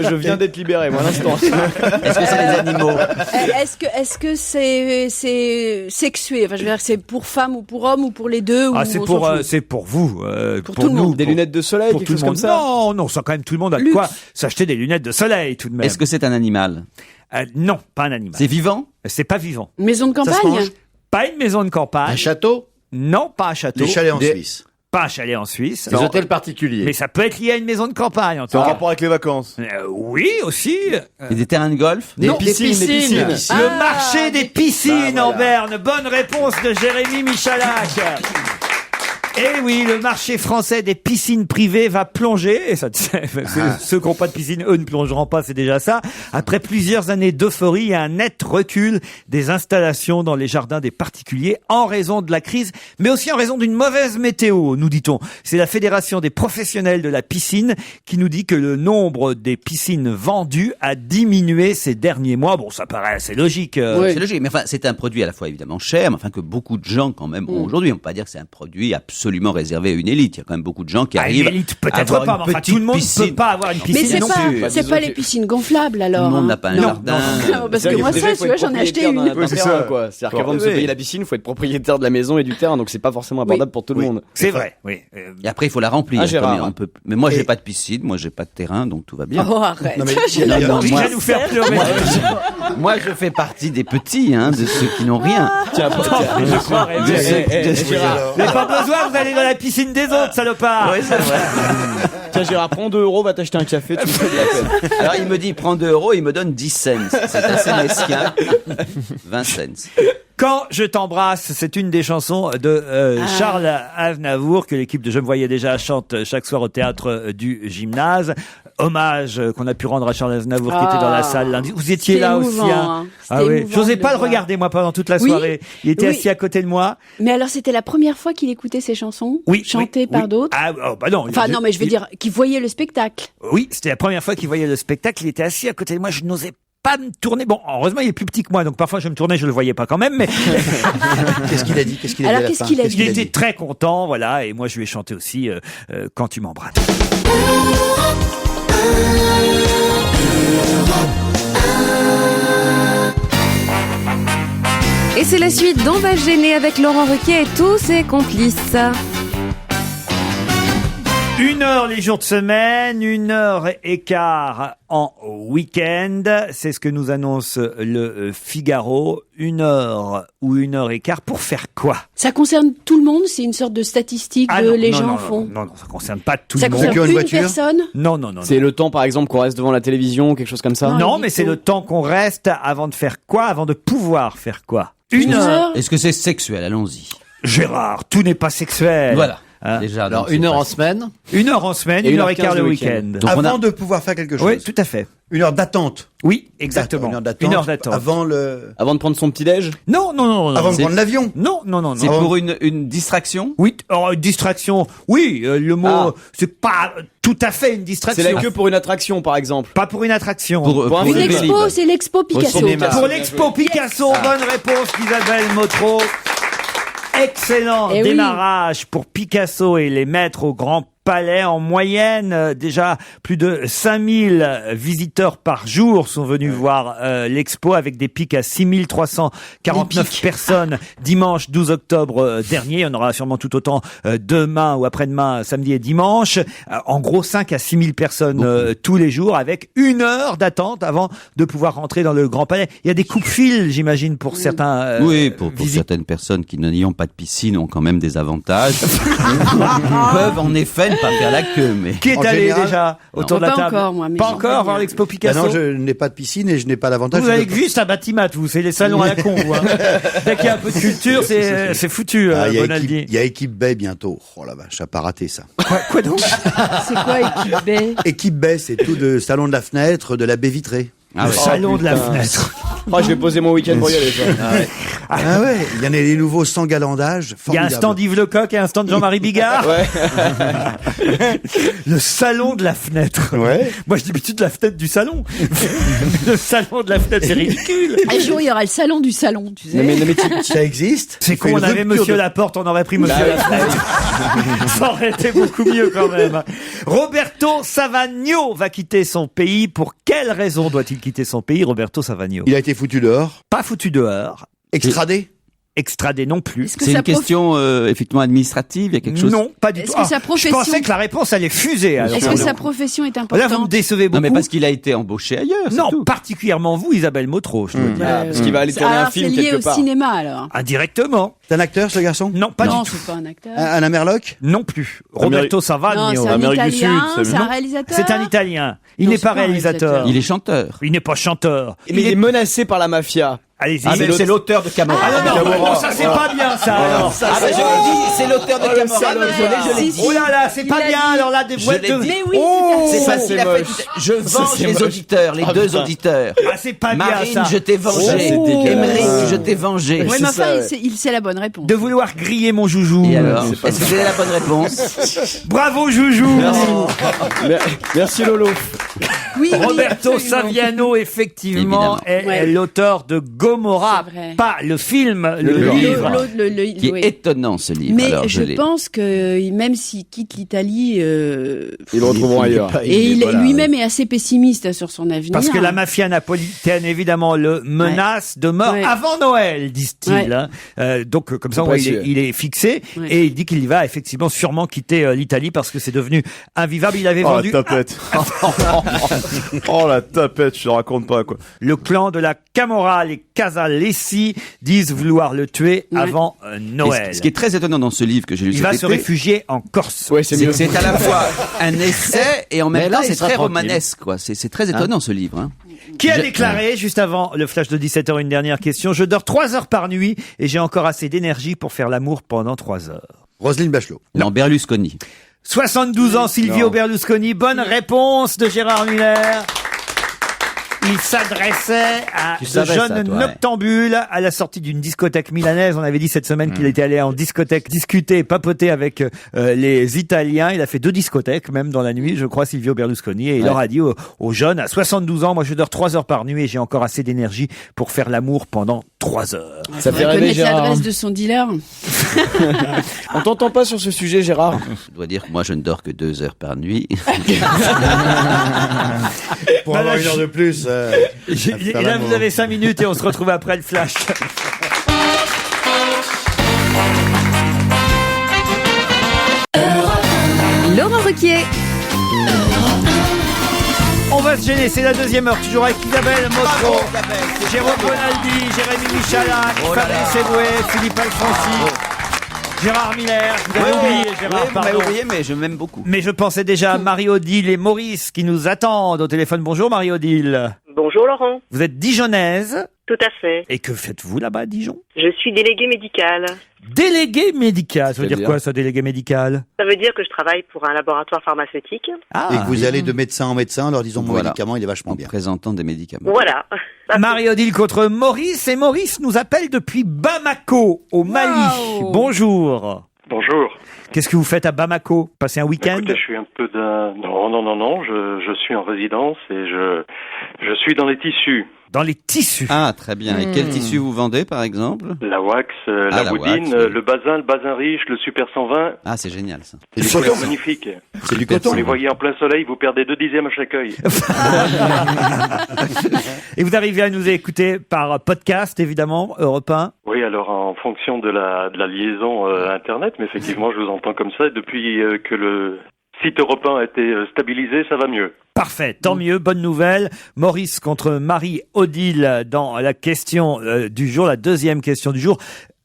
[SPEAKER 5] Je viens d'être libéré, moi, à l'instant.
[SPEAKER 4] Est-ce que c'est les animaux?
[SPEAKER 3] Est-ce que c'est sexué? Enfin, je veux dire, c'est pour femmes ou pour hommes ou pour les deux?
[SPEAKER 2] Ah, c'est pour vous.
[SPEAKER 3] Pour tout le monde.
[SPEAKER 5] Des lunettes de soleil, quelque chose comme ça?
[SPEAKER 2] Non, ça quand même tout le monde a de quoi s'acheter des lunettes de soleil tout de même.
[SPEAKER 4] Est-ce que c'est un animal?
[SPEAKER 2] Non, pas un animal.
[SPEAKER 4] C'est vivant?
[SPEAKER 2] C'est pas vivant.
[SPEAKER 3] Maison de campagne?
[SPEAKER 2] Pas une maison de campagne.
[SPEAKER 6] Un château?
[SPEAKER 2] Non, pas un château.
[SPEAKER 6] Des chalets en Suisse?
[SPEAKER 2] Pas un chalet en Suisse.
[SPEAKER 11] Des hôtels particuliers.
[SPEAKER 2] Mais ça peut être lié à une maison de campagne.
[SPEAKER 7] C'est en rapport avec les vacances?
[SPEAKER 2] Oui, aussi.
[SPEAKER 4] Et des terrains de golf?
[SPEAKER 5] Des piscines.
[SPEAKER 2] Le marché des piscines en Berne. Bonne réponse de Jérémy Michalak. Et oui, le marché français des piscines privées va plonger. Et ça, ceux qui n'ont pas de piscine, eux ne plongeront pas, c'est déjà ça. Après plusieurs années d'euphorie et un net recul des installations dans les jardins des particuliers en raison de la crise, mais aussi en raison d'une mauvaise météo, nous dit-on. C'est la Fédération des professionnels de la piscine qui nous dit que le nombre des piscines vendues a diminué ces derniers mois. Bon, ça paraît assez logique.
[SPEAKER 4] Oui. C'est logique, mais enfin, c'est un produit à la fois évidemment cher, mais enfin que beaucoup de gens quand même ont aujourd'hui. On peut pas dire que c'est un produit absolument réservé à une élite. Il y a quand même beaucoup de gens qui arrivent.
[SPEAKER 2] Une élite peut-être pas, mais enfin, tout le monde ne peut pas avoir une piscine.
[SPEAKER 3] Mais c'est pas les piscines gonflables alors.
[SPEAKER 4] Tout le monde n'a pas un jardin.
[SPEAKER 3] Parce que moi, ça, tu vois, j'en ai acheté une.
[SPEAKER 5] C'est ça, quoi. C'est-à-dire qu'avant de se payer la piscine, il faut être propriétaire de la maison et du terrain, donc c'est pas forcément abordable pour tout le monde.
[SPEAKER 2] C'est vrai, oui.
[SPEAKER 4] Et après, il faut la remplir.
[SPEAKER 5] Gérard.
[SPEAKER 4] Mais moi, j'ai pas de piscine, moi, j'ai pas de terrain, donc tout va bien.
[SPEAKER 3] Oh, arrête.
[SPEAKER 6] Non, mais
[SPEAKER 2] Tu vas nous faire pleurer.
[SPEAKER 4] Moi, je fais partie des petits, de ceux qui n'ont rien.
[SPEAKER 5] Tiens,
[SPEAKER 2] Je crois. Mais pas besoin, vous allez dans la piscine des autres, salopard.
[SPEAKER 4] Oui, c'est vrai.
[SPEAKER 5] Tiens, Gérard, prends 2 €, va t'acheter un café, tu me fais de la peine.
[SPEAKER 4] Alors, il me dit, prends 2 €, il me donne 10 cents. C'est assez mesquin. 20 cents.
[SPEAKER 2] Quand je t'embrasse, c'est une des chansons de Charles Aznavour que l'équipe de Je me voyais déjà chante chaque soir au théâtre du gymnase. Hommage qu'on a pu rendre à Charles Aznavour qui était dans la salle lundi. Vous étiez là
[SPEAKER 3] émouvant,
[SPEAKER 2] aussi.
[SPEAKER 3] hein.
[SPEAKER 2] Ah oui. J'osais pas le regarder moi pendant toute la soirée. Il était assis à côté de moi.
[SPEAKER 3] Mais alors c'était la première fois qu'il écoutait ces chansons chantées par d'autres.
[SPEAKER 2] Ah bah non.
[SPEAKER 3] Enfin non, mais je veux dire qu'il voyait le spectacle.
[SPEAKER 2] Oui, c'était la première fois qu'il voyait le spectacle. Il était assis à côté de moi. Je n'osais pas me tourner. Bon, heureusement, il est plus petit que moi, donc parfois je me tournais, je le voyais pas quand même, mais.
[SPEAKER 6] Qu'est-ce qu'il a dit?
[SPEAKER 3] Alors, qu'est-ce qu'il a dit?
[SPEAKER 2] Il était très content, voilà, et moi je lui ai chanté aussi Quand tu m'embrasses.
[SPEAKER 1] Et c'est la suite d'On va gêner avec Laurent Ruquier et tous ses complices.
[SPEAKER 2] 1 heure les jours de semaine, 1h15 en week-end. C'est ce que nous annonce le Figaro. 1 heure ou 1h15 pour faire quoi?
[SPEAKER 3] Ça concerne tout le monde? C'est une sorte de statistique les gens font?
[SPEAKER 2] Non, ça concerne pas tout
[SPEAKER 3] ça
[SPEAKER 2] le monde.
[SPEAKER 3] Ça concerne une personne?
[SPEAKER 2] Non.
[SPEAKER 5] C'est le temps, par exemple, qu'on reste devant la télévision, quelque chose comme ça?
[SPEAKER 2] Non, mais c'est le temps qu'on reste avant de faire quoi? Avant de pouvoir faire quoi? 1 heure.
[SPEAKER 4] Est-ce que c'est sexuel? Allons-y.
[SPEAKER 2] Gérard, tout n'est pas sexuel.
[SPEAKER 4] Voilà. Déjà,
[SPEAKER 11] alors 1 heure en semaine?
[SPEAKER 2] 1 heure en semaine, 1h15 le week-end.
[SPEAKER 6] Avant de pouvoir faire quelque chose.
[SPEAKER 2] Oui, tout à fait.
[SPEAKER 6] 1 heure d'attente.
[SPEAKER 2] Oui, exactement.
[SPEAKER 6] 1 heure d'attente.
[SPEAKER 2] 1 heure d'attente.
[SPEAKER 6] Avant
[SPEAKER 5] de prendre son petit-déj?
[SPEAKER 2] Non.
[SPEAKER 6] Avant de prendre l'avion?
[SPEAKER 2] Non.
[SPEAKER 4] C'est pour une distraction?
[SPEAKER 2] Oui, une distraction. Oui, le mot, c'est pas tout à fait une distraction.
[SPEAKER 5] C'est la queue pour une attraction, par exemple?
[SPEAKER 2] Pas pour une attraction.
[SPEAKER 5] Pour
[SPEAKER 3] une expo, c'est l'expo Picasso.
[SPEAKER 2] Pour l'expo Picasso, bonne réponse d'Isabelle Motro. Excellent démarrage pour Picasso et les maîtres au Grand Palais. En moyenne, déjà plus de 5000 visiteurs par jour sont venus voir l'expo, avec des pics à 6349 personnes dimanche 12 octobre dernier. Il y en aura sûrement tout autant demain ou après-demain, samedi et dimanche. En gros, 5 à 6000 personnes tous les jours, avec 1 heure d'attente avant de pouvoir rentrer dans le Grand Palais. Il y a des coupe-fils, j'imagine, pour certains.
[SPEAKER 4] Oui, pour certaines personnes qui n'ayant pas de piscine ont quand même des avantages. Ils peuvent en effet ne pas faire la queue, mais.
[SPEAKER 2] Qui est allé déjà autour de la table?
[SPEAKER 3] Pas encore, moi.
[SPEAKER 2] Pas encore voir l'expo Picasso?
[SPEAKER 6] Non, je n'ai pas de piscine et je n'ai pas l'avantage.
[SPEAKER 2] Vous avez juste un bâtiment, vous, c'est les salons à la con, vous. Dès qu'il y a un peu de culture, c'est foutu, Bonaldi.
[SPEAKER 6] Il y a Équipe Bay bientôt. Oh la vache, ça n'a pas raté ça.
[SPEAKER 2] Quoi donc?
[SPEAKER 3] C'est quoi Équipe Bay?
[SPEAKER 6] Équipe Bay, c'est tout le salon de la fenêtre, de la baie vitrée.
[SPEAKER 2] Le salon de la fenêtre.
[SPEAKER 5] Je vais poser mon week-end pour y aller.
[SPEAKER 6] Ah ouais, il y en a les nouveaux sans galandage.
[SPEAKER 2] Il y a un stand Yves Lecoq et un stand Jean-Marie Bigard. Le salon de la fenêtre.
[SPEAKER 6] Ouais.
[SPEAKER 2] Moi, je dis d'habitude la fenêtre du salon. Le salon de la fenêtre, c'est ridicule.
[SPEAKER 3] Un jour, il y aura le salon du salon, tu sais.
[SPEAKER 6] Mais ça existe.
[SPEAKER 2] C'est con, on avait Monsieur Laporte, on aurait pris Monsieur Lafenêtre. Ça aurait été beaucoup mieux quand même. Roberto Savagno va quitter son pays. Pour quelle raison doit-il quitter son pays, Roberto Savagno?
[SPEAKER 6] Il a été foutu dehors.
[SPEAKER 2] Pas foutu dehors.
[SPEAKER 6] Extradé?
[SPEAKER 2] Extradé non plus.
[SPEAKER 4] C'est une question effectivement administrative, il y a quelque chose?
[SPEAKER 2] Non, pas du tout. Je pensais que la réponse allait fuser.
[SPEAKER 3] Est-ce que sa profession est importante?
[SPEAKER 2] Là, vous me décevez beaucoup.
[SPEAKER 4] Non, mais parce qu'il a été embauché ailleurs.
[SPEAKER 2] Non, particulièrement vous, Isabelle Motro, je dois dire.
[SPEAKER 5] Parce qu'il va aller tourner un film quelque part.
[SPEAKER 3] C'est lié au cinéma, alors.
[SPEAKER 2] Indirectement.
[SPEAKER 6] C'est un acteur, ce garçon?
[SPEAKER 2] Non, pas du tout.
[SPEAKER 3] Non, c'est pas un acteur.
[SPEAKER 6] Anna Merloc?
[SPEAKER 2] Non plus. Roberto Savagno.
[SPEAKER 3] Non, c'est un Italien, c'est un réalisateur.
[SPEAKER 2] C'est un Italien. Il n'est pas réalisateur.
[SPEAKER 4] Il est chanteur.
[SPEAKER 2] Il n'est pas chanteur.
[SPEAKER 5] Mais il est menacé par la mafia.
[SPEAKER 2] Allez-y.
[SPEAKER 4] Ah, mais c'est l'auteur de Camorra.
[SPEAKER 2] Ah non, ça c'est pas bien ça. Alors.
[SPEAKER 4] Ah, bah, je l'ai dit, c'est l'auteur de Camorra. Désolé, je l'ai dit.
[SPEAKER 2] Oh là là, c'est pas bien. Alors là, des boîtes de...
[SPEAKER 3] Mais oui,
[SPEAKER 4] C'est facile à faire. Je venge les auditeurs, les deux auditeurs.
[SPEAKER 2] Ah, c'est pas bien
[SPEAKER 4] Marine,
[SPEAKER 2] ça.
[SPEAKER 4] je t'ai vengé. Émeric, je t'ai vengé.
[SPEAKER 3] Oui, mais enfin, c'est la bonne réponse.
[SPEAKER 2] De vouloir griller mon joujou.
[SPEAKER 4] Et alors, est-ce que c'est la bonne réponse?
[SPEAKER 2] Bravo joujou.
[SPEAKER 5] Merci Lolo.
[SPEAKER 3] Oui,
[SPEAKER 2] Roberto
[SPEAKER 3] absolument.
[SPEAKER 2] Saviano, effectivement, est l'auteur de Gomorrah,
[SPEAKER 3] C'est vrai.
[SPEAKER 2] pas le film, le livre.
[SPEAKER 3] Qui
[SPEAKER 4] est étonnant ce livre.
[SPEAKER 3] Mais
[SPEAKER 4] alors,
[SPEAKER 3] je pense que même s'il quitte l'Italie,
[SPEAKER 5] Ils le retrouveront ailleurs.
[SPEAKER 3] et lui-même est assez pessimiste sur son avenir.
[SPEAKER 2] Parce que la mafia napolitaine, évidemment, le menace de mort avant Noël, disent-ils.
[SPEAKER 3] Ouais.
[SPEAKER 2] Hein. Donc, comme ça,
[SPEAKER 5] Pas
[SPEAKER 2] il est fixé.
[SPEAKER 3] Ouais.
[SPEAKER 2] Et il dit qu'il va effectivement sûrement quitter l'Italie parce que c'est devenu invivable. Il avait vendu
[SPEAKER 7] la tapette. Oh la tapette, je te raconte pas quoi.
[SPEAKER 2] le clan de la Camorra, les Casalesi, disent vouloir le tuer avant Noël.
[SPEAKER 4] Ce qui est très étonnant dans ce livre que j'ai lu
[SPEAKER 2] Il
[SPEAKER 4] cet
[SPEAKER 2] va
[SPEAKER 4] été,
[SPEAKER 2] se réfugier en Corse.
[SPEAKER 5] Ouais, c'est mieux.
[SPEAKER 4] c'est à la fois un essai et en même
[SPEAKER 11] Mais là,
[SPEAKER 4] temps
[SPEAKER 11] il
[SPEAKER 4] c'est
[SPEAKER 11] sera
[SPEAKER 4] très
[SPEAKER 11] tranquille.
[SPEAKER 4] romanesque, quoi. C'est très étonnant ce livre. Hein.
[SPEAKER 2] Qui a déclaré, juste avant le flash de 17h, une dernière question: je dors 3 heures par nuit et j'ai encore assez d'énergie pour faire l'amour pendant 3 heures.
[SPEAKER 6] Roselyne Bachelot.
[SPEAKER 4] Non, Berlusconi.
[SPEAKER 2] 72 ans, Silvio Berlusconi. Bonne réponse de Gérard Miller. Il s'adressait à
[SPEAKER 11] Tu
[SPEAKER 2] ce
[SPEAKER 11] savais
[SPEAKER 2] jeune
[SPEAKER 11] ça, toi, ouais.
[SPEAKER 2] noctambule à la sortie d'une discothèque milanaise. On avait dit cette semaine qu'il était allé en discothèque discuter, papoter avec les Italiens. Il a fait 2 discothèques, même dans la nuit, je crois, Silvio Berlusconi. Et il leur a dit aux jeunes, à 72 ans, moi je dors 3 heures par nuit et j'ai encore assez d'énergie pour faire l'amour pendant 3 heures.
[SPEAKER 5] Ça fait
[SPEAKER 3] On va
[SPEAKER 5] rêver
[SPEAKER 3] connaître
[SPEAKER 5] Gérard.
[SPEAKER 3] l'adresse de son dealer.
[SPEAKER 5] On t'entend pas sur ce sujet Gérard.
[SPEAKER 4] Je dois dire que moi je ne dors que 2 heures par nuit.
[SPEAKER 6] Pour avoir une heure de plus.
[SPEAKER 2] Et là, vous avez 5 minutes et on se retrouve après le flash.
[SPEAKER 1] Laurent Ruquier.
[SPEAKER 2] On va se gêner, c'est la deuxième heure, toujours avec Isabelle Motro, Jérôme Bonaldi, Jérémy Michalak, Fabrice Eboué, Philippe Alfonsi, Gérard Miller. Vous avez oublié Gérard,
[SPEAKER 4] Vous m'avez
[SPEAKER 2] pardon.
[SPEAKER 4] oublié, mais je m'aime beaucoup.
[SPEAKER 2] Mais je pensais déjà à Marie-Odile et Maurice qui nous attendent au téléphone. Bonjour Marie-Odile.
[SPEAKER 8] Bonjour Laurent.
[SPEAKER 2] Vous êtes dijonnaise.
[SPEAKER 8] Tout à fait.
[SPEAKER 2] Et que faites-vous là-bas à Dijon?
[SPEAKER 8] Je suis déléguée médicale.
[SPEAKER 2] Délégué médical. Ça veut dire
[SPEAKER 5] C'est-à-dire
[SPEAKER 2] quoi ça, délégué médical?
[SPEAKER 8] Ça veut dire que je travaille pour un laboratoire pharmaceutique.
[SPEAKER 2] Ah.
[SPEAKER 6] Et que vous allez de médecin en médecin en leur disant mon
[SPEAKER 4] Voilà.
[SPEAKER 6] médicament il est vachement
[SPEAKER 4] En
[SPEAKER 6] bien.
[SPEAKER 4] présentant des médicaments.
[SPEAKER 8] Voilà.
[SPEAKER 2] Marie-Odile contre Maurice. Et Maurice nous appelle depuis Bamako, au Mali.
[SPEAKER 3] Wow.
[SPEAKER 9] Bonjour.
[SPEAKER 2] Bonjour. Qu'est-ce que vous faites à Bamako? Passez un week-end?
[SPEAKER 9] Écoutez, je suis un peu d'un... Non. Je suis en résidence et je suis dans les tissus.
[SPEAKER 2] Dans les tissus.
[SPEAKER 4] Ah, très bien. Et quel tissu vous vendez, par exemple?
[SPEAKER 9] La wax,
[SPEAKER 4] Ah,
[SPEAKER 9] la
[SPEAKER 4] la
[SPEAKER 9] boudine,
[SPEAKER 4] wax, oui.
[SPEAKER 9] le basin riche, le super 120.
[SPEAKER 4] Ah, c'est génial, ça.
[SPEAKER 6] C'est du
[SPEAKER 9] C'est
[SPEAKER 6] coton.
[SPEAKER 9] magnifique.
[SPEAKER 6] C'est du
[SPEAKER 9] Vous
[SPEAKER 6] coton.
[SPEAKER 9] les voyez en plein soleil, vous perdez 2 dixièmes à chaque œil.
[SPEAKER 2] Et vous arrivez à nous écouter par podcast, évidemment, Europe 1.
[SPEAKER 9] Oui, alors en fonction de la liaison Internet, mais effectivement, je vous entends comme ça. Et depuis que le site européen a été stabilisé, ça va mieux.
[SPEAKER 2] Parfait, tant mieux, bonne nouvelle. Maurice contre Marie-Odile dans la question du jour, la deuxième question du jour.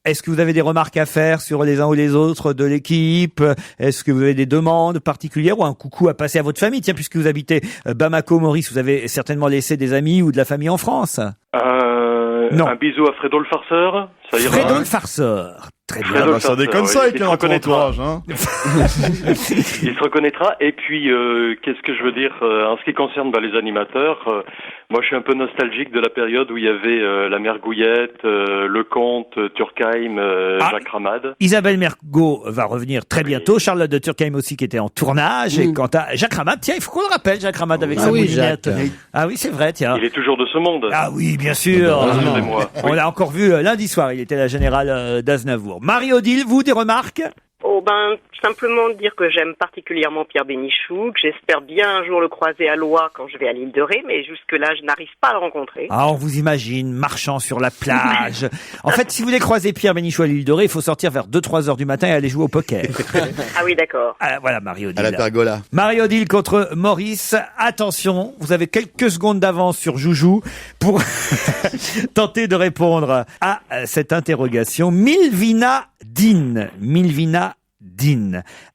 [SPEAKER 2] Est-ce que vous avez des remarques à faire sur les uns ou les autres de l'équipe? Est-ce que vous avez des demandes particulières ou un coucou à passer à votre famille? Tiens, puisque vous habitez Bamako, Maurice, vous avez certainement laissé des amis ou de la famille en France. Non.
[SPEAKER 9] Un bisou à Fredo le farceur, ça ira.
[SPEAKER 2] Fredo le farceur. Très bien.
[SPEAKER 9] Fredo le
[SPEAKER 7] ça
[SPEAKER 9] farceur,
[SPEAKER 7] déconne
[SPEAKER 9] oui.
[SPEAKER 7] ça avec
[SPEAKER 9] Il se
[SPEAKER 7] un
[SPEAKER 9] reconnaîtra.
[SPEAKER 7] entourage, hein.
[SPEAKER 9] Il se reconnaîtra. Et puis, qu'est-ce que je veux dire en ce qui concerne les animateurs, moi je suis un peu nostalgique de la période où il y avait la mère Gouillette, le comte, Turkheim, Jacques Ramade.
[SPEAKER 2] Isabelle Mergo va revenir très bientôt. Charlotte de Turkheim aussi qui était en tournage. Et quant à Jacques Ramade, tiens, il faut qu'on le rappelle, Jacques Ramade avec sa moulinette. Ah oui, c'est vrai, tiens.
[SPEAKER 9] Il est toujours de ce monde.
[SPEAKER 2] Ah oui, bien sûr.
[SPEAKER 9] Excusez-moi.
[SPEAKER 2] On l'a encore vu lundi soir, il était la générale d'Aznavour. Marie-Odile, vous, des remarques?
[SPEAKER 8] Oh ben, simplement dire que j'aime particulièrement Pierre Bénichou, que j'espère bien un jour le croiser à Loire quand je vais à l'île de Ré, mais jusque-là, je n'arrive pas à le rencontrer.
[SPEAKER 2] Ah, on vous imagine marchant sur la plage. En fait, si vous voulez croiser Pierre Bénichou à l'île de Ré, il faut sortir vers 2-3 heures du matin et aller jouer au poker.
[SPEAKER 8] Ah oui, d'accord.
[SPEAKER 2] Ah, voilà, Marie-Odile.
[SPEAKER 6] À la pergola.
[SPEAKER 2] Marie-Odile contre Maurice. Attention, vous avez quelques secondes d'avance sur Joujou pour tenter de répondre à cette interrogation. Milvina Dean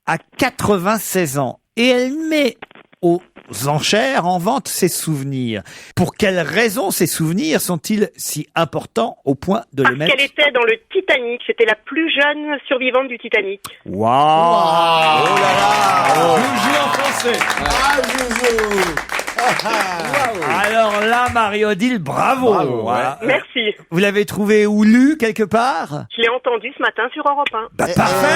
[SPEAKER 2] a 96 ans et elle met au enchères en vente ses souvenirs. Pour quelles raisons ces souvenirs sont-ils si importants au point de les mettre?
[SPEAKER 12] Parce qu'elle était dans le Titanic. C'était la plus jeune survivante du Titanic.
[SPEAKER 2] Waouh! Oh là là!
[SPEAKER 5] Joujou en français.
[SPEAKER 2] Alors là, Marie-Odile, bravo!
[SPEAKER 12] Ouais. Merci.
[SPEAKER 2] Vous l'avez trouvé ou lu quelque part?
[SPEAKER 12] Je l'ai entendu ce matin sur Europe 1.
[SPEAKER 2] Parfait!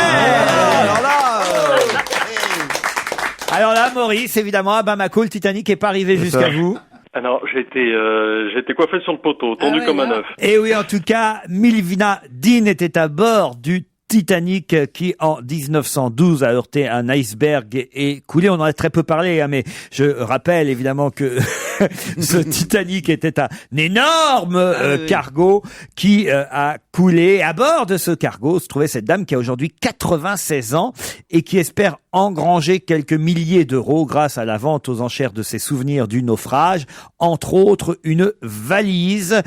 [SPEAKER 2] Alors là, Maurice, évidemment, à Bamako, le Titanic n'est pas arrivé jusqu'à vous.
[SPEAKER 9] Ah non, j'ai été coiffé sur le poteau, tendu comme un œuf.
[SPEAKER 2] Et oui, en tout cas, Milvina Dean était à bord du Titanic qui, en 1912, a heurté un iceberg et coulé. On en a très peu parlé, mais je rappelle évidemment que ce Titanic était un énorme cargo qui a coulé. À bord de ce cargo se trouvait cette dame qui a aujourd'hui 96 ans et qui espère engranger quelques milliers d'euros grâce à la vente aux enchères de ses souvenirs du naufrage, entre autres une valise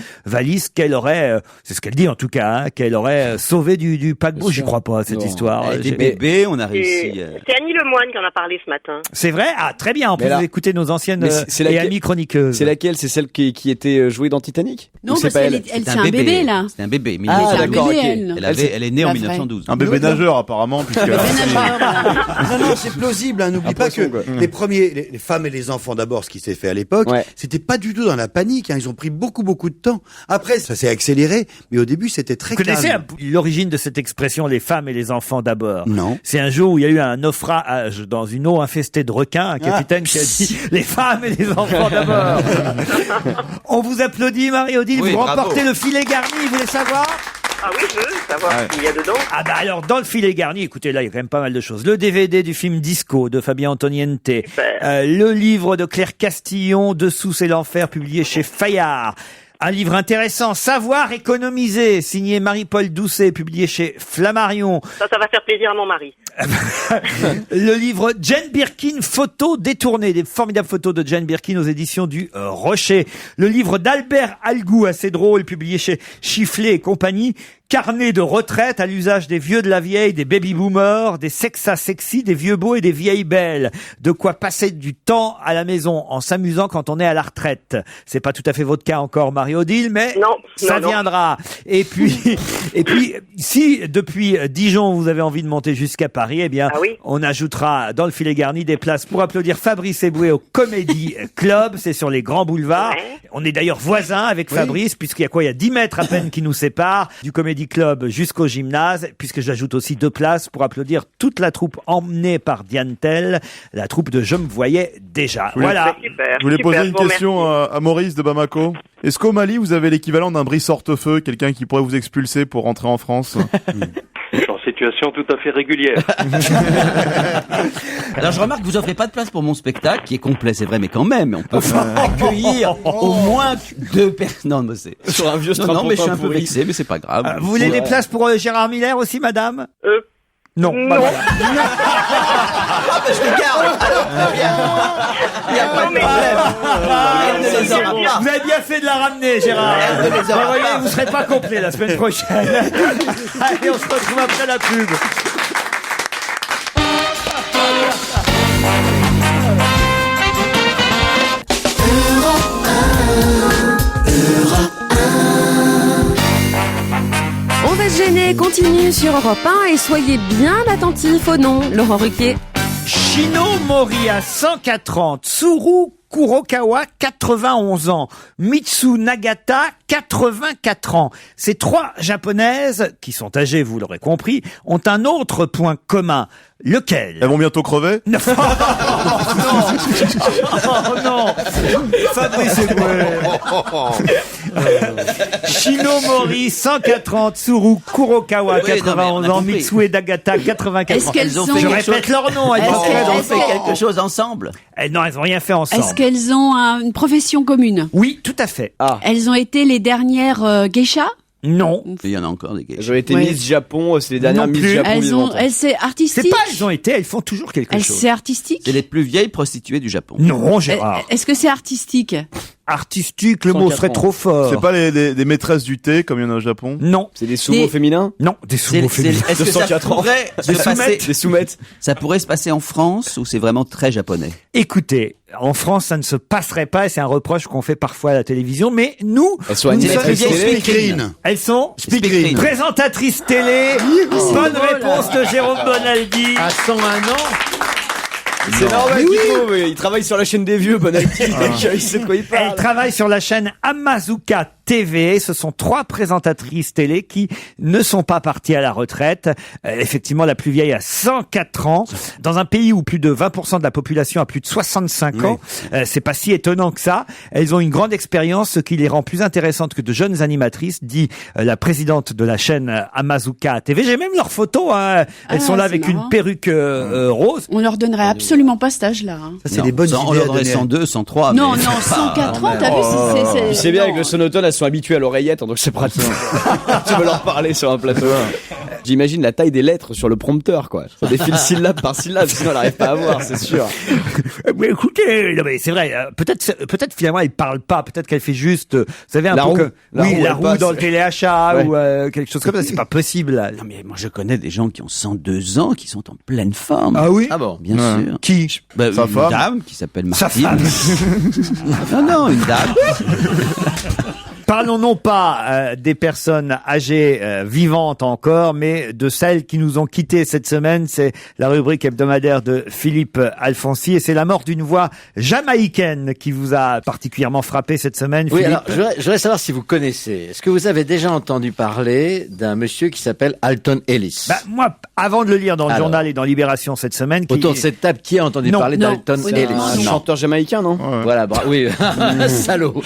[SPEAKER 2] qu'elle aurait, c'est ce qu'elle dit en tout cas, qu'elle aurait sauvée du paquebot. J'y crois pas à cette histoire.
[SPEAKER 4] Des bébés, on a réussi.
[SPEAKER 12] C'est Annie Lemoine qui en a parlé ce matin.
[SPEAKER 2] C'est vrai? Ah, très bien. On peut écouter nos anciennes et amies chroniqueuses.
[SPEAKER 5] C'est laquelle? C'est celle qui était jouée dans Titanic?
[SPEAKER 3] Non, parce qu'elle c'est un bébé là.
[SPEAKER 4] C'est un bébé.
[SPEAKER 5] Ah, d'accord.
[SPEAKER 4] Elle est née en 1912.
[SPEAKER 7] Un bébé nageur, apparemment. Puisque...
[SPEAKER 6] Non, c'est plausible. N'oublie pas que les femmes et les enfants d'abord, ce qui s'est fait à l'époque, c'était pas du tout dans la panique. Ils ont pris beaucoup de temps. Après, ça s'est accéléré, mais au début, c'était très calme.
[SPEAKER 2] Vous connaissez l'origine de cette expression, les femmes et les enfants d'abord?
[SPEAKER 6] Non.
[SPEAKER 2] C'est un jour où il y a eu un naufrage dans une eau infestée de requins, un capitaine qui a dit les femmes et les enfants d'abord. On vous applaudit, Marie-Odile.
[SPEAKER 4] Oui,
[SPEAKER 2] vous
[SPEAKER 4] bravo.
[SPEAKER 2] remportez le filet garni. Vous voulez savoir?
[SPEAKER 12] Ah oui, je veux savoir ce qu'il y a dedans.
[SPEAKER 2] Ah bah alors, dans le filet garni, écoutez, là, il y a quand même pas mal de choses. Le DVD du film Disco de Fabien Antoniente, le livre de Claire Castillon, Dessous c'est l'enfer, publié chez Fayard. Un livre intéressant, Savoir économiser, signé Marie-Paul Doucet, publié chez Flammarion.
[SPEAKER 12] Ça va faire plaisir à mon mari.
[SPEAKER 2] Le livre Jane Birkin, photos détournées, des formidables photos de Jane Birkin aux éditions du Rocher. Le livre d'Albert Algou, assez drôle, publié chez Chifflet et compagnie. Carnet de retraite à l'usage des vieux de la vieille, des baby-boomers, des sexa sexy, des vieux beaux et des vieilles belles. De quoi passer du temps à la maison en s'amusant quand on est à la retraite. C'est pas tout à fait votre cas encore, Marie-Odile, mais ça viendra. Et puis, si depuis Dijon vous avez envie de monter jusqu'à Paris, eh bien, on ajoutera dans le filet garni des places pour applaudir Fabrice Eboué au Comedy Club. C'est sur les grands boulevards. On est d'ailleurs voisins avec Fabrice, puisqu'il y a 10 mètres à peine qui nous séparent du Comedy Club jusqu'au gymnase, puisque j'ajoute aussi 2 places pour applaudir toute la troupe emmenée par Diane Tell, la troupe de Je me voyais déjà. Voilà.
[SPEAKER 7] Je voulais poser une question à Maurice de Bamako. Est-ce qu'au Mali, vous avez l'équivalent d'un bris sorte-feu, quelqu'un qui pourrait vous expulser pour rentrer en France?
[SPEAKER 9] Je suis en situation tout à fait régulière.
[SPEAKER 4] Alors je remarque que vous offrez pas de place pour mon spectacle, qui est complet, c'est vrai, mais quand même, on peut accueillir au moins 2 personnes. Non, mais c'est
[SPEAKER 5] sur un vieux
[SPEAKER 4] non, mais je suis un peu vexé, mais c'est pas grave.
[SPEAKER 2] Vous voulez des places pour Gérard Miller aussi, madame? Non. Bah voilà.
[SPEAKER 4] Ah, bah, je te garde. Il n'y a pas de problème.
[SPEAKER 2] Vous avez bien fait de la ramener, Gérard. Vous voyez, vous serez pas complet la semaine prochaine. Allez, on se retrouve après la pub.
[SPEAKER 1] On va se gêner, continue sur Europe 1 et soyez bien attentifs au nom, Laurent Ruquier.
[SPEAKER 2] Shino Moria, 104 ans. Tsuru Kurokawa, 91 ans. Mitsu Nagata, 84 ans. Ces 3 japonaises, qui sont âgées, vous l'aurez compris, ont un autre point commun. Lequel?
[SPEAKER 7] Elles vont bientôt crever?
[SPEAKER 2] Non. Oh non. Fabrice Eboué. Shinomori, 104 ans. Tsuru Kurokawa, 91 ans. Mitsu Nagata, 84 ans. Je répète leur nom.
[SPEAKER 4] Elles ont fait quelque chose ensemble?
[SPEAKER 2] Non, elles n'ont rien fait ensemble.
[SPEAKER 3] Est-ce qu'elles ont une profession commune?
[SPEAKER 2] Oui, tout à fait.
[SPEAKER 3] Elles ont été les dernières geishas?
[SPEAKER 2] Non.
[SPEAKER 4] Il y en a encore des gays.
[SPEAKER 5] Elles ont été Miss Japon, c'est les dernières Miss Japon.
[SPEAKER 3] C'est artistique?
[SPEAKER 2] C'est pas elles ont été, elles font toujours quelque chose.
[SPEAKER 3] C'est artistique?
[SPEAKER 4] C'est les plus vieilles prostituées du Japon.
[SPEAKER 2] Non, Gérard.
[SPEAKER 3] Est-ce que c'est artistique?
[SPEAKER 2] Artistique, le mot serait trop fort.
[SPEAKER 7] C'est pas des maîtresses du thé comme il y en a au Japon?
[SPEAKER 2] Non.
[SPEAKER 5] C'est des sumo féminins?
[SPEAKER 2] Non, des sumo féminins.
[SPEAKER 4] Est-ce que ça pourrait se passer?
[SPEAKER 5] Des soumettes?
[SPEAKER 4] Ça pourrait se passer en France ou c'est vraiment très japonais?
[SPEAKER 2] Écoutez, En France, ça ne se passerait pas et c'est un reproche qu'on fait parfois à la télévision. Mais nous,
[SPEAKER 5] elles sont
[SPEAKER 2] Elles sont présentatrices télé. Bonne réponse de Jérôme Bonaldi.
[SPEAKER 11] À 101 ans.
[SPEAKER 5] C'est normal qu'il trouve. Il travaille sur la chaîne des vieux, Bonaldi. Il sait de quoi il parle.
[SPEAKER 2] Elle travaille sur la chaîne Amazuka TV. Ce sont 3 présentatrices télé qui ne sont pas parties à la retraite. Effectivement, la plus vieille a 104 ans. Dans un pays où plus de 20% de la population a plus de 65 ans, c'est pas si étonnant que ça. Elles ont une grande expérience, ce qui les rend plus intéressantes que de jeunes animatrices, dit la présidente de la chaîne Amazuka TV. J'ai même leurs photos. Elles sont là avec une perruque rose.
[SPEAKER 3] On leur donnerait absolument pas cet âge-là.
[SPEAKER 6] Ça, c'est des bonnes idées.
[SPEAKER 4] On leur donnerait 102, 103.
[SPEAKER 3] Non, 104 ans, t'as vu?
[SPEAKER 5] C'est bien, avec le sonotone, elles sont habituées à l'oreillette, donc c'est pratique. Tu veux leur parler sur un plateau. J'imagine la taille des lettres sur le prompteur, quoi. Ça défile syllabe par syllabe, sinon elle n'arrive pas à voir, c'est sûr.
[SPEAKER 2] Mais écoutez, non mais c'est vrai. Peut-être finalement elle parle pas. Peut-être qu'elle fait juste. Vous savez
[SPEAKER 5] La roue
[SPEAKER 2] dans le téléachat ou quelque chose comme ça. C'est pas possible.
[SPEAKER 4] Non mais moi je connais des gens qui ont 102 ans, qui sont en pleine forme.
[SPEAKER 2] Ah oui?
[SPEAKER 11] Ah bon?
[SPEAKER 4] Bien sûr.
[SPEAKER 2] Qui?
[SPEAKER 4] Une dame qui s'appelle Martine. Non, une dame.
[SPEAKER 2] Parlons non pas des personnes âgées vivantes encore, mais de celles qui nous ont quittés cette semaine. C'est la rubrique hebdomadaire de Philippe Alfonsi et c'est la mort d'une voix jamaïcaine qui vous a particulièrement frappé cette semaine,
[SPEAKER 11] Oui,
[SPEAKER 2] Philippe.
[SPEAKER 11] alors, je voudrais savoir si vous connaissez. Est-ce que vous avez déjà entendu parler d'un monsieur qui s'appelle Alton Ellis?
[SPEAKER 2] Moi, avant de le lire dans le journal et dans Libération cette semaine...
[SPEAKER 11] Autour de cette table, qui a entendu parler d'Alton Ellis?
[SPEAKER 5] Un chanteur jamaïcain, non?
[SPEAKER 11] Voilà, oui. Salaud.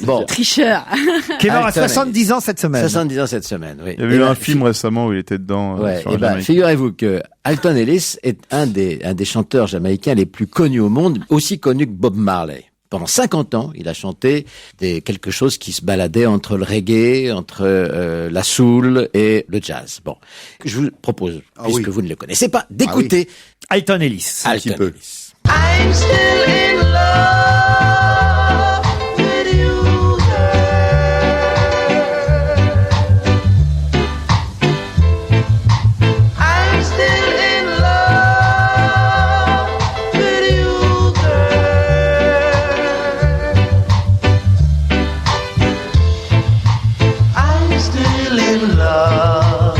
[SPEAKER 11] Bon.
[SPEAKER 3] Tricheur.
[SPEAKER 2] Qui est mort à 70 ans cette semaine.
[SPEAKER 11] 70 ans cette semaine, oui.
[SPEAKER 7] Il y a eu un film récemment où il était dedans. Sur la Jamaïque.
[SPEAKER 11] Figurez-vous que Alton Ellis est un des chanteurs jamaïcains les plus connus au monde, aussi connu que Bob Marley. Pendant 50 ans, il a chanté quelque chose qui se baladait entre le reggae, entre la soul et le jazz. Bon, je vous propose, puisque vous ne le connaissez pas, d'écouter
[SPEAKER 2] Alton Ellis.
[SPEAKER 11] Un petit peu.
[SPEAKER 13] I'm still in love with you, girl. I'm still in love with you, girl. I'm still in love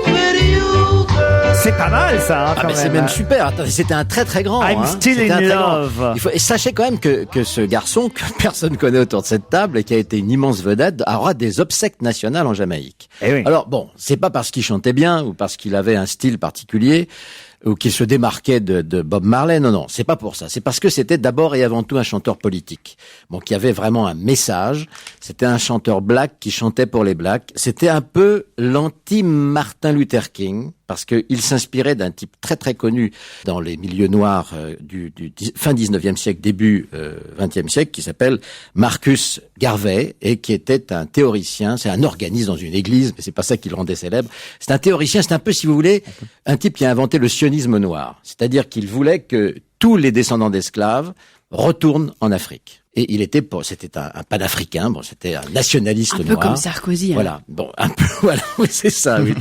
[SPEAKER 13] with you, girl.
[SPEAKER 2] C'est pas mal ça, quand même.
[SPEAKER 11] C'est même super. Attendez, c'était un très très grand.
[SPEAKER 2] I'm still in love.
[SPEAKER 11] Et sachez quand même que ce garçon que personne connaît autour de cette table et qui a été une immense vedette aura des obsèques nationales en Jamaïque. Alors bon, c'est pas parce qu'il chantait bien ou parce qu'il avait un style particulier ou qu'il se démarquait de Bob Marley. Non, c'est pas pour ça. C'est parce que c'était d'abord et avant tout un chanteur politique. Bon, qui avait vraiment un message. C'était un chanteur black qui chantait pour les blacks. C'était un peu l'anti-Martin Luther King, parce qu'il s'inspirait d'un type très très connu dans les milieux noirs du fin 19e siècle, début 20e siècle, qui s'appelle Marcus Garvey, et qui était un théoricien. C'est un organiste dans une église, mais c'est pas ça qui le rendait célèbre. C'est un théoricien, c'est un peu, si vous voulez, un type qui a inventé le sionisme noir. C'est-à-dire qu'il voulait que tous les descendants d'esclaves retournent en Afrique. Et c'était un panafricain, bon, c'était un nationaliste noir.
[SPEAKER 3] Un peu comme Sarkozy.
[SPEAKER 11] Voilà. Bon, un peu, voilà. Oui, c'est ça, oui.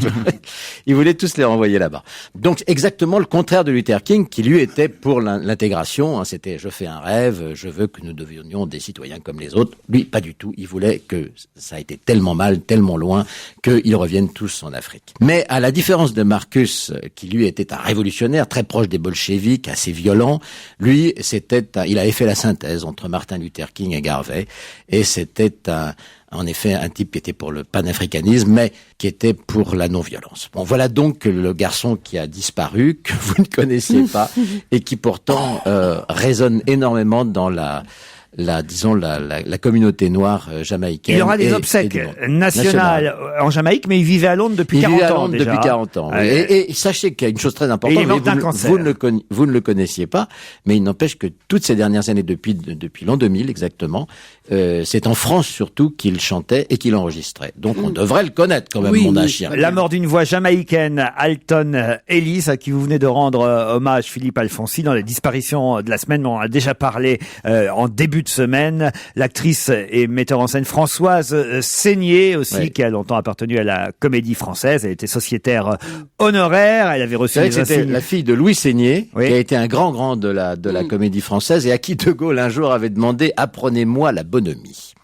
[SPEAKER 11] Il voulait tous les renvoyer là-bas. Donc, exactement le contraire de Luther King, qui lui était pour l'intégration, C'était, je fais un rêve, je veux que nous devenions des citoyens comme les autres. Lui, pas du tout. Il voulait que ça a été tellement mal, tellement loin, qu'ils reviennent tous en Afrique. Mais, à la différence de Marcus, qui lui était un révolutionnaire, très proche des bolcheviks, assez violent, lui, il avait fait la synthèse entre Martin Luther King et Garvey, et c'était en effet un type qui était pour le panafricanisme, mais qui était pour la non-violence. Bon, voilà donc le garçon qui a disparu, que vous ne connaissiez pas, et qui pourtant résonne énormément dans la communauté noire jamaïcaine.
[SPEAKER 2] Il y aura des obsèques nationales en Jamaïque, mais il vivait à Londres depuis 40 ans. Il vivait à Londres
[SPEAKER 11] depuis 40 ans. Oui. Et sachez qu'il y a une chose très importante.
[SPEAKER 2] Il est mort d'un cancer.
[SPEAKER 11] Vous ne le connaissiez pas, mais il n'empêche que toutes ces dernières années, depuis l'an 2000 exactement, c'est en France surtout qu'il chantait et qu'il enregistrait. Donc on devrait le connaître quand même, mon chien.
[SPEAKER 2] La mort d'une voix jamaïcaine, Alton Ellis, à qui vous venez de rendre hommage, Philippe Alfonsi, dans les disparitions de la semaine. On a déjà parlé en début début de semaine. L'actrice et metteur en scène Françoise Seigné aussi, qui a longtemps appartenu à la Comédie Française. Elle était sociétaire honoraire. Elle avait reçu les
[SPEAKER 11] C'était la fille de Louis Seigné, qui a été un grand de la Comédie Française et à qui De Gaulle un jour avait demandé « Apprenez-moi la bonhomie ».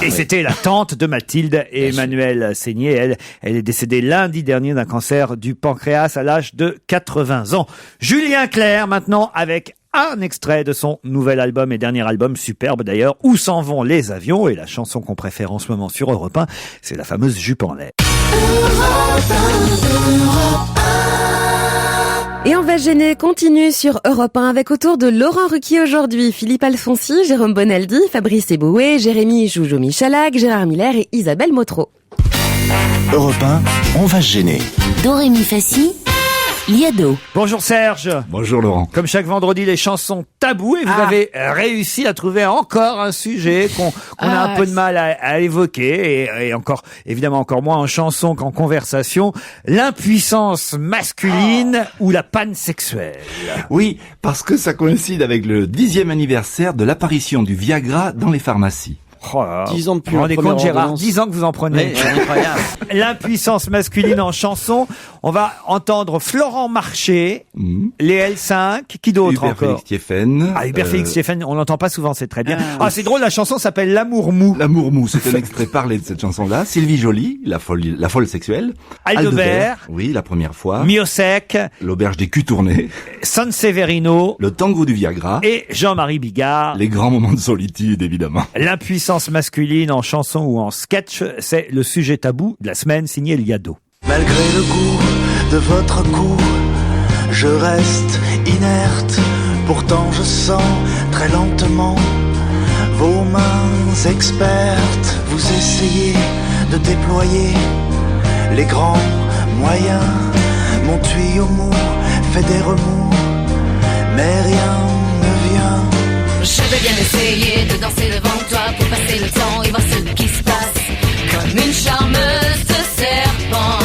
[SPEAKER 2] Et c'était la tante de Mathilde et Emmanuelle Seigné. Elle est décédée lundi dernier d'un cancer du pancréas à l'âge de 80 ans. Julien Clerc maintenant avec un extrait de son nouvel album et dernier album, superbe d'ailleurs, Où s'en vont les avions, et la chanson qu'on préfère en ce moment sur Europe 1, c'est la fameuse Jupe en l'air.
[SPEAKER 1] Et on va gêner continue sur Europe 1 avec autour de Laurent Ruquier aujourd'hui, Philippe Alfonsi, Jérôme Bonaldi, Fabrice Eboué, Jérémy Joujou Michalak, Gérard Miller et Isabelle Motro.
[SPEAKER 14] Europe 1, on va se gêner.
[SPEAKER 15] Dorémy Fassi, Liado.
[SPEAKER 2] Bonjour Serge.
[SPEAKER 16] Bonjour Laurent.
[SPEAKER 2] Comme chaque vendredi, les chansons tabous, et vous avez réussi à trouver encore un sujet qu'on a un peu de mal à évoquer, et encore, évidemment encore moins en chanson qu'en conversation, l'impuissance masculine ou la panne sexuelle.
[SPEAKER 16] Oui, parce que ça coïncide avec le 10e anniversaire de l'apparition du Viagra dans les pharmacies.
[SPEAKER 2] Oh là là.
[SPEAKER 5] 10 ans de plus.
[SPEAKER 2] Vous vous rendez compte, Gérard, 10 ans que vous en prenez.
[SPEAKER 11] Oui, incroyable.
[SPEAKER 2] L'impuissance masculine en chanson. On va entendre Florent Marché, les L5, qui d'autre
[SPEAKER 16] Hubert
[SPEAKER 2] encore?
[SPEAKER 16] Félix Stéphane.
[SPEAKER 2] Hubert Félix Stéphane, on l'entend pas souvent, c'est très bien. C'est drôle, la chanson s'appelle L'amour mou.
[SPEAKER 16] L'amour mou, c'est un extrait parlé de cette chanson-là. Sylvie Joly, la folle sexuelle.
[SPEAKER 2] Aldebert.
[SPEAKER 16] Oui, la première fois.
[SPEAKER 2] Miosec.
[SPEAKER 16] L'auberge des culs tournés.
[SPEAKER 2] Sanseverino.
[SPEAKER 16] Le tango du Viagra.
[SPEAKER 2] Et Jean-Marie Bigard.
[SPEAKER 16] Les grands moments de solitude, évidemment.
[SPEAKER 2] L'impuissance masculine en chanson ou en sketch, c'est le sujet tabou de la semaine, signé Liado.
[SPEAKER 13] Malgré le goût de votre cou, je reste inerte. Pourtant je sens très lentement vos mains expertes. Vous essayez de déployer les grands moyens. Mon tuyau mou fait des remous, mais rien ne vient.
[SPEAKER 15] Je vais bien essayer de danser devant toi pour passer le temps et voir ce qui se passe. Comme une charmeuse serpent.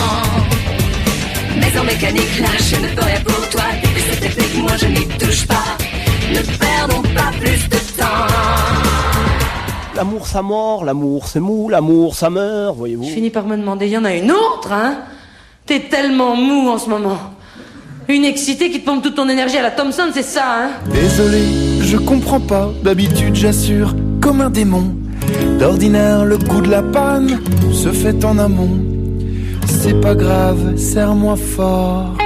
[SPEAKER 15] Mais en mécanique là je ne peux rien pour toi. Depuis cette technique moi je n'y touche pas. Ne perdons pas plus de temps.
[SPEAKER 17] L'amour ça mord, l'amour c'est mou, l'amour ça meurt, voyez-vous.
[SPEAKER 18] Je finis par me demander, il y en a une autre, hein? T'es tellement mou en ce moment. Une excitée qui te pompe toute ton énergie à la Thompson, c'est ça, hein?
[SPEAKER 13] Désolé, je comprends pas. D'habitude, j'assure comme un démon. D'ordinaire, le coup de la panne se fait en amont. C'est pas grave, serre-moi fort.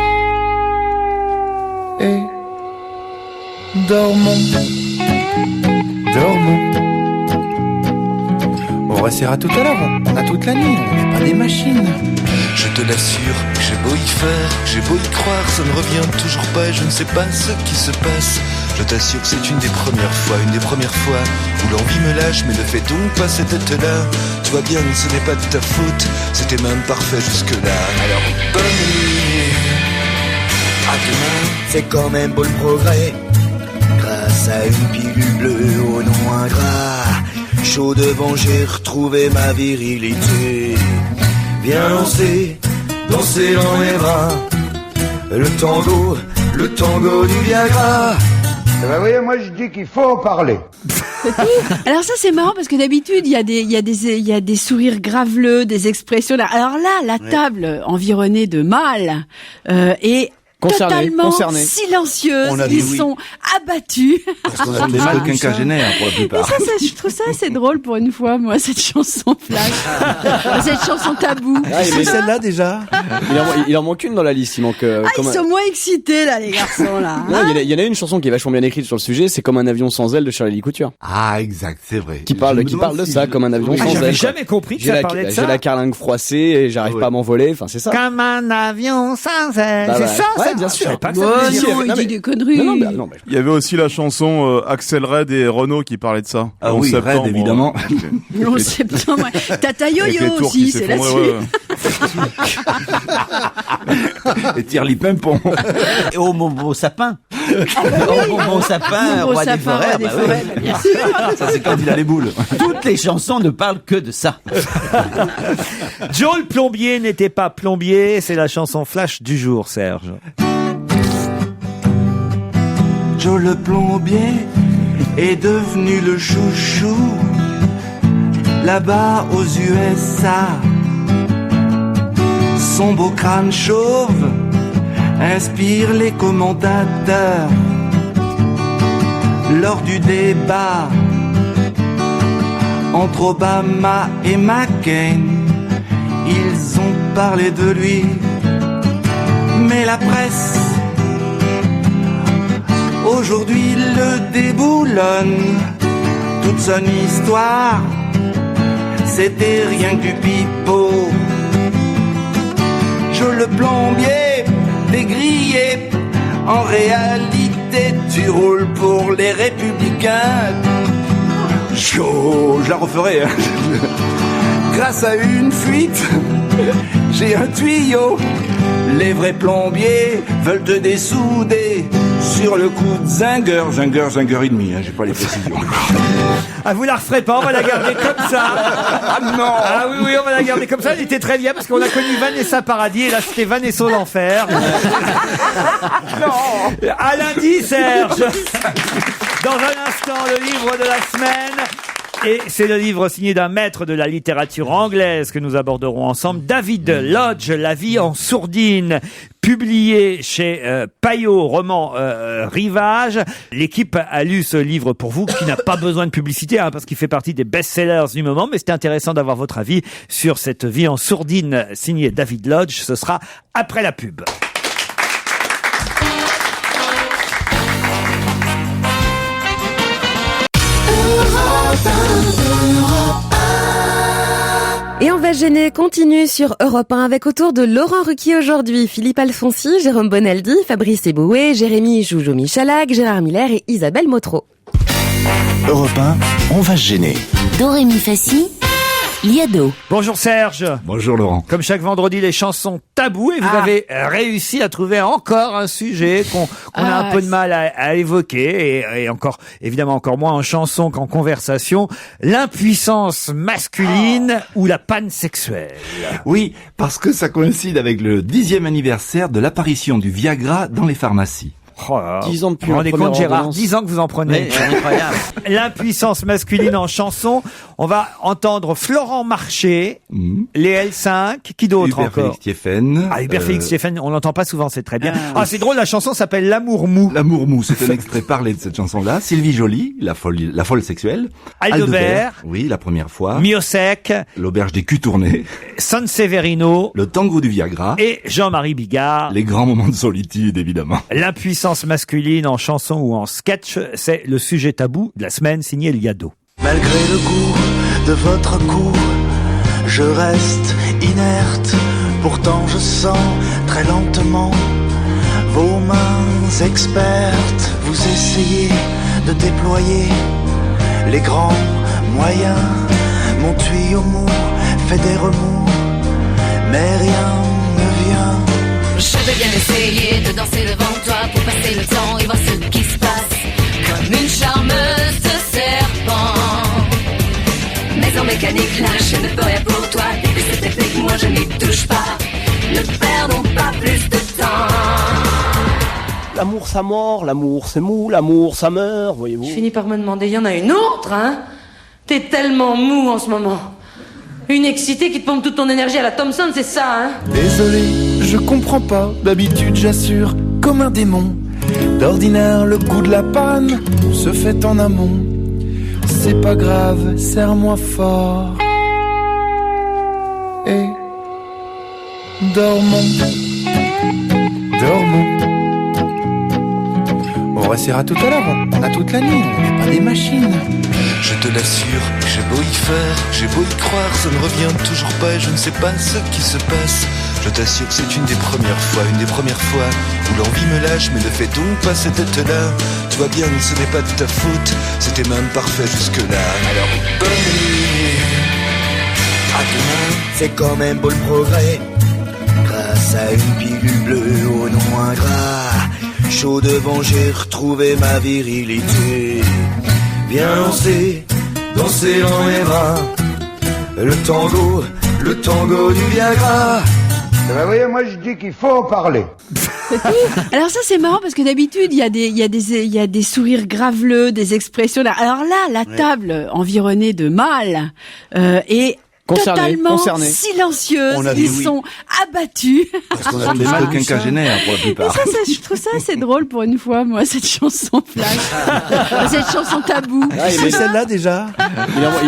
[SPEAKER 13] Et dormons, dormons. On restera tout à l'heure, on a toute la nuit, on n'est pas des machines.
[SPEAKER 19] Je te l'assure, j'ai beau y faire, j'ai beau y croire, ça ne revient toujours pas et je ne sais pas ce qui se passe. Je t'assure que c'est une des premières fois où l'envie me lâche, mais ne fais donc pas cette tête-là. Tu vois bien, ce n'est pas de ta faute, c'était même parfait jusque-là. Alors bonne nuit, à demain.
[SPEAKER 13] C'est quand même beau le progrès, grâce à une pilule bleue au nom ingrat. Chaud devant, j'ai retrouvé ma virilité. Viens danser, danser dans mes bras. Le tango du Viagra.
[SPEAKER 20] Eh ben, vous voyez, moi je dis qu'il faut en parler.
[SPEAKER 3] Alors ça c'est marrant parce que d'habitude il y a des sourires graveleux, des expressions. Alors là, la table environnée de mâles est totalement silencieuse. Ils sont abattus.
[SPEAKER 16] Parce qu'on a des mâles quinquagénaires pour la plupart.
[SPEAKER 3] Et ça, je trouve ça assez drôle pour une fois, moi, cette chanson flash. Cette chanson tabou.
[SPEAKER 5] Mais celle-là déjà. Il en manque une dans la liste. Il manque.
[SPEAKER 3] Ils sont moins excités là, les garçons là.
[SPEAKER 5] Non, il y en a une chanson qui est vachement bien écrite sur le sujet. C'est Comme un avion sans aile de Charlie Couture.
[SPEAKER 16] Ah, exact, c'est vrai.
[SPEAKER 5] Qui parle de ça, comme un avion sans aile.
[SPEAKER 2] J'avais jamais compris que ça parlait de ça.
[SPEAKER 5] J'ai la carlingue froissée et j'arrive pas à m'envoler. Enfin, c'est ça.
[SPEAKER 2] Comme un avion sans aile. C'est ça,
[SPEAKER 5] ouais, bien sûr.
[SPEAKER 3] Il dit des conneries.
[SPEAKER 5] Non,
[SPEAKER 7] il y avait aussi la chanson Axel Red et Renaud qui parlait de ça.
[SPEAKER 16] Ah oui, Red, évidemment.
[SPEAKER 3] En septembre, ouais. Tata Yo-Yo aussi, c'est la suite.
[SPEAKER 16] Et Thierry Pimpon.
[SPEAKER 4] Et au beau sapin. Au beau sapin, roi des forêts.
[SPEAKER 3] Bien sûr.
[SPEAKER 16] Ça, c'est quand il a les boules.
[SPEAKER 4] Toutes les chansons ne parlent que de ça.
[SPEAKER 2] Joe le plombier n'était pas plombier, c'est la chanson flash du jour, Serge.
[SPEAKER 13] Joe le plombier
[SPEAKER 16] est devenu le chouchou là-bas aux USA. Son beau crâne chauve inspire les commentateurs. Lors du débat entre Obama et McCain, ils ont parlé de lui. Mais la presse aujourd'hui le déboulonne. Toute son histoire, c'était rien que du pipeau. Je le plombier, dégrillé. En réalité, tu roules pour les Républicains. Je la referai. Hein. Grâce à une fuite, j'ai un tuyau. Les vrais plombiers veulent te dessouder. Sur le coup de zinger et demi, hein, j'ai pas les précisions.
[SPEAKER 2] Ah, vous la referez pas, on va la garder comme ça.
[SPEAKER 16] Ah non.
[SPEAKER 2] Ah oui, on va la garder comme ça. Elle était très bien parce qu'on a connu Vanessa Paradis et là c'était Vanessa l'enfer. Non. À lundi, Serge. Dans un instant, le livre de la semaine. Et c'est le livre signé d'un maître de la littérature anglaise que nous aborderons ensemble, David Lodge, La vie en sourdine, publié chez Payot, roman Rivage. L'équipe a lu ce livre pour vous, qui n'a pas besoin de publicité, hein, parce qu'il fait partie des best-sellers du moment, mais c'était intéressant d'avoir votre avis sur cette vie en sourdine signée David Lodge. Ce sera après la pub.
[SPEAKER 1] Et on va gêner continue sur Europe 1 avec autour de Laurent Ruquier aujourd'hui, Philippe Alfonsi, Jérôme Bonaldi, Fabrice Eboué, Jérémy Joujou Michalak, Gérard Miller et Isabelle Motro.
[SPEAKER 14] Europe 1, on va se gêner.
[SPEAKER 15] Dorémy Fassi, Liado.
[SPEAKER 2] Bonjour Serge.
[SPEAKER 16] Bonjour Laurent.
[SPEAKER 2] Comme chaque vendredi, les chansons tabous, et vous avez réussi à trouver encore un sujet qu'on a un peu de mal à évoquer, et encore, évidemment encore moins en chanson qu'en conversation, l'impuissance masculine ou la panne sexuelle.
[SPEAKER 16] Oui, parce que ça coïncide avec le 10e anniversaire de l'apparition du Viagra dans les pharmacies.
[SPEAKER 2] Oh là,
[SPEAKER 5] 10 ans depuis.
[SPEAKER 2] Vous vous rendez compte, Gérard, 10 ans que vous en prenez.
[SPEAKER 11] Oui, incroyable.
[SPEAKER 2] L'impuissance masculine en chanson. On va entendre Florent Marché, les L5, qui d'autre
[SPEAKER 16] Hubert
[SPEAKER 2] encore?
[SPEAKER 16] Félix Thieffen.
[SPEAKER 2] Ah, Hubert Félix Thieffen, on l'entend pas souvent, c'est très bien. C'est drôle, la chanson s'appelle L'amour mou.
[SPEAKER 16] L'amour mou, c'est un extrait parlé de cette chanson-là. Sylvie Joly, la folle sexuelle.
[SPEAKER 2] Aldebert.
[SPEAKER 16] Oui, la première fois.
[SPEAKER 2] Miosec.
[SPEAKER 16] L'auberge des culs tournés.
[SPEAKER 2] Sanseverino.
[SPEAKER 16] Le tango du Viagra.
[SPEAKER 2] Et Jean-Marie Bigard.
[SPEAKER 16] Les grands moments de solitude, évidemment.
[SPEAKER 2] L'impuissance masculine en chanson ou en sketch, c'est le sujet tabou de la semaine signé Liado.
[SPEAKER 13] Malgré le goût de votre cou, je reste inerte. Pourtant je sens très lentement vos mains expertes. Vous essayez de déployer les grands moyens. Mon tuyau mou fait des remous, mais rien ne vient.
[SPEAKER 15] Je vais bien essayer de danser devant toi pour passer le temps et voir ce qui se passe. Comme une charmeuse serpent. Mais en mécanique là je ne peux rien pour toi. Et cette technique moi je n'y touche pas. Ne perdons pas plus de temps.
[SPEAKER 17] L'amour ça mord, l'amour c'est mou, l'amour ça meurt, voyez-vous.
[SPEAKER 18] Je finis par me demander, il y en a une autre, hein? T'es tellement mou en ce moment. Une excitée qui te pompe toute ton énergie à la Thompson, c'est ça, hein?
[SPEAKER 13] Désolé, je comprends pas. D'habitude, j'assure comme un démon. D'ordinaire, le coup de la panne se fait en amont. C'est pas grave, serre-moi fort. Et dormons. On restera tout à l'heure, on a toute la nuit, on n'est pas des machines.
[SPEAKER 19] Je te l'assure, j'ai beau y faire, j'ai beau y croire, ça ne revient toujours pas et je ne sais pas ce qui se passe. Je t'assure que c'est une des premières fois où l'envie me lâche, mais ne fais donc pas cette tête-là. Tu vois bien que ce n'est pas de ta faute, c'était même parfait jusque-là. Alors bonne nuit, à demain.
[SPEAKER 13] C'est quand même beau le progrès, grâce à une pilule bleue au nom ingrat. Chaud devant, j'ai retrouvé ma virilité. Viens danser dans mes bras. Le tango du Viagra.
[SPEAKER 20] Ben, vous voyez, moi je dis qu'il faut en parler.
[SPEAKER 3] Alors ça c'est marrant parce que d'habitude il y a des sourires graveleux, des expressions. Alors là, la table environnée de mâles est totalement silencieuse. Ils sont abattus.
[SPEAKER 6] Parce qu'on a des mâles quinquagénaires pour la plupart.
[SPEAKER 3] Ça, je trouve ça assez drôle pour une fois, moi, cette chanson flash. Cette chanson tabou.
[SPEAKER 6] C'est celle-là déjà.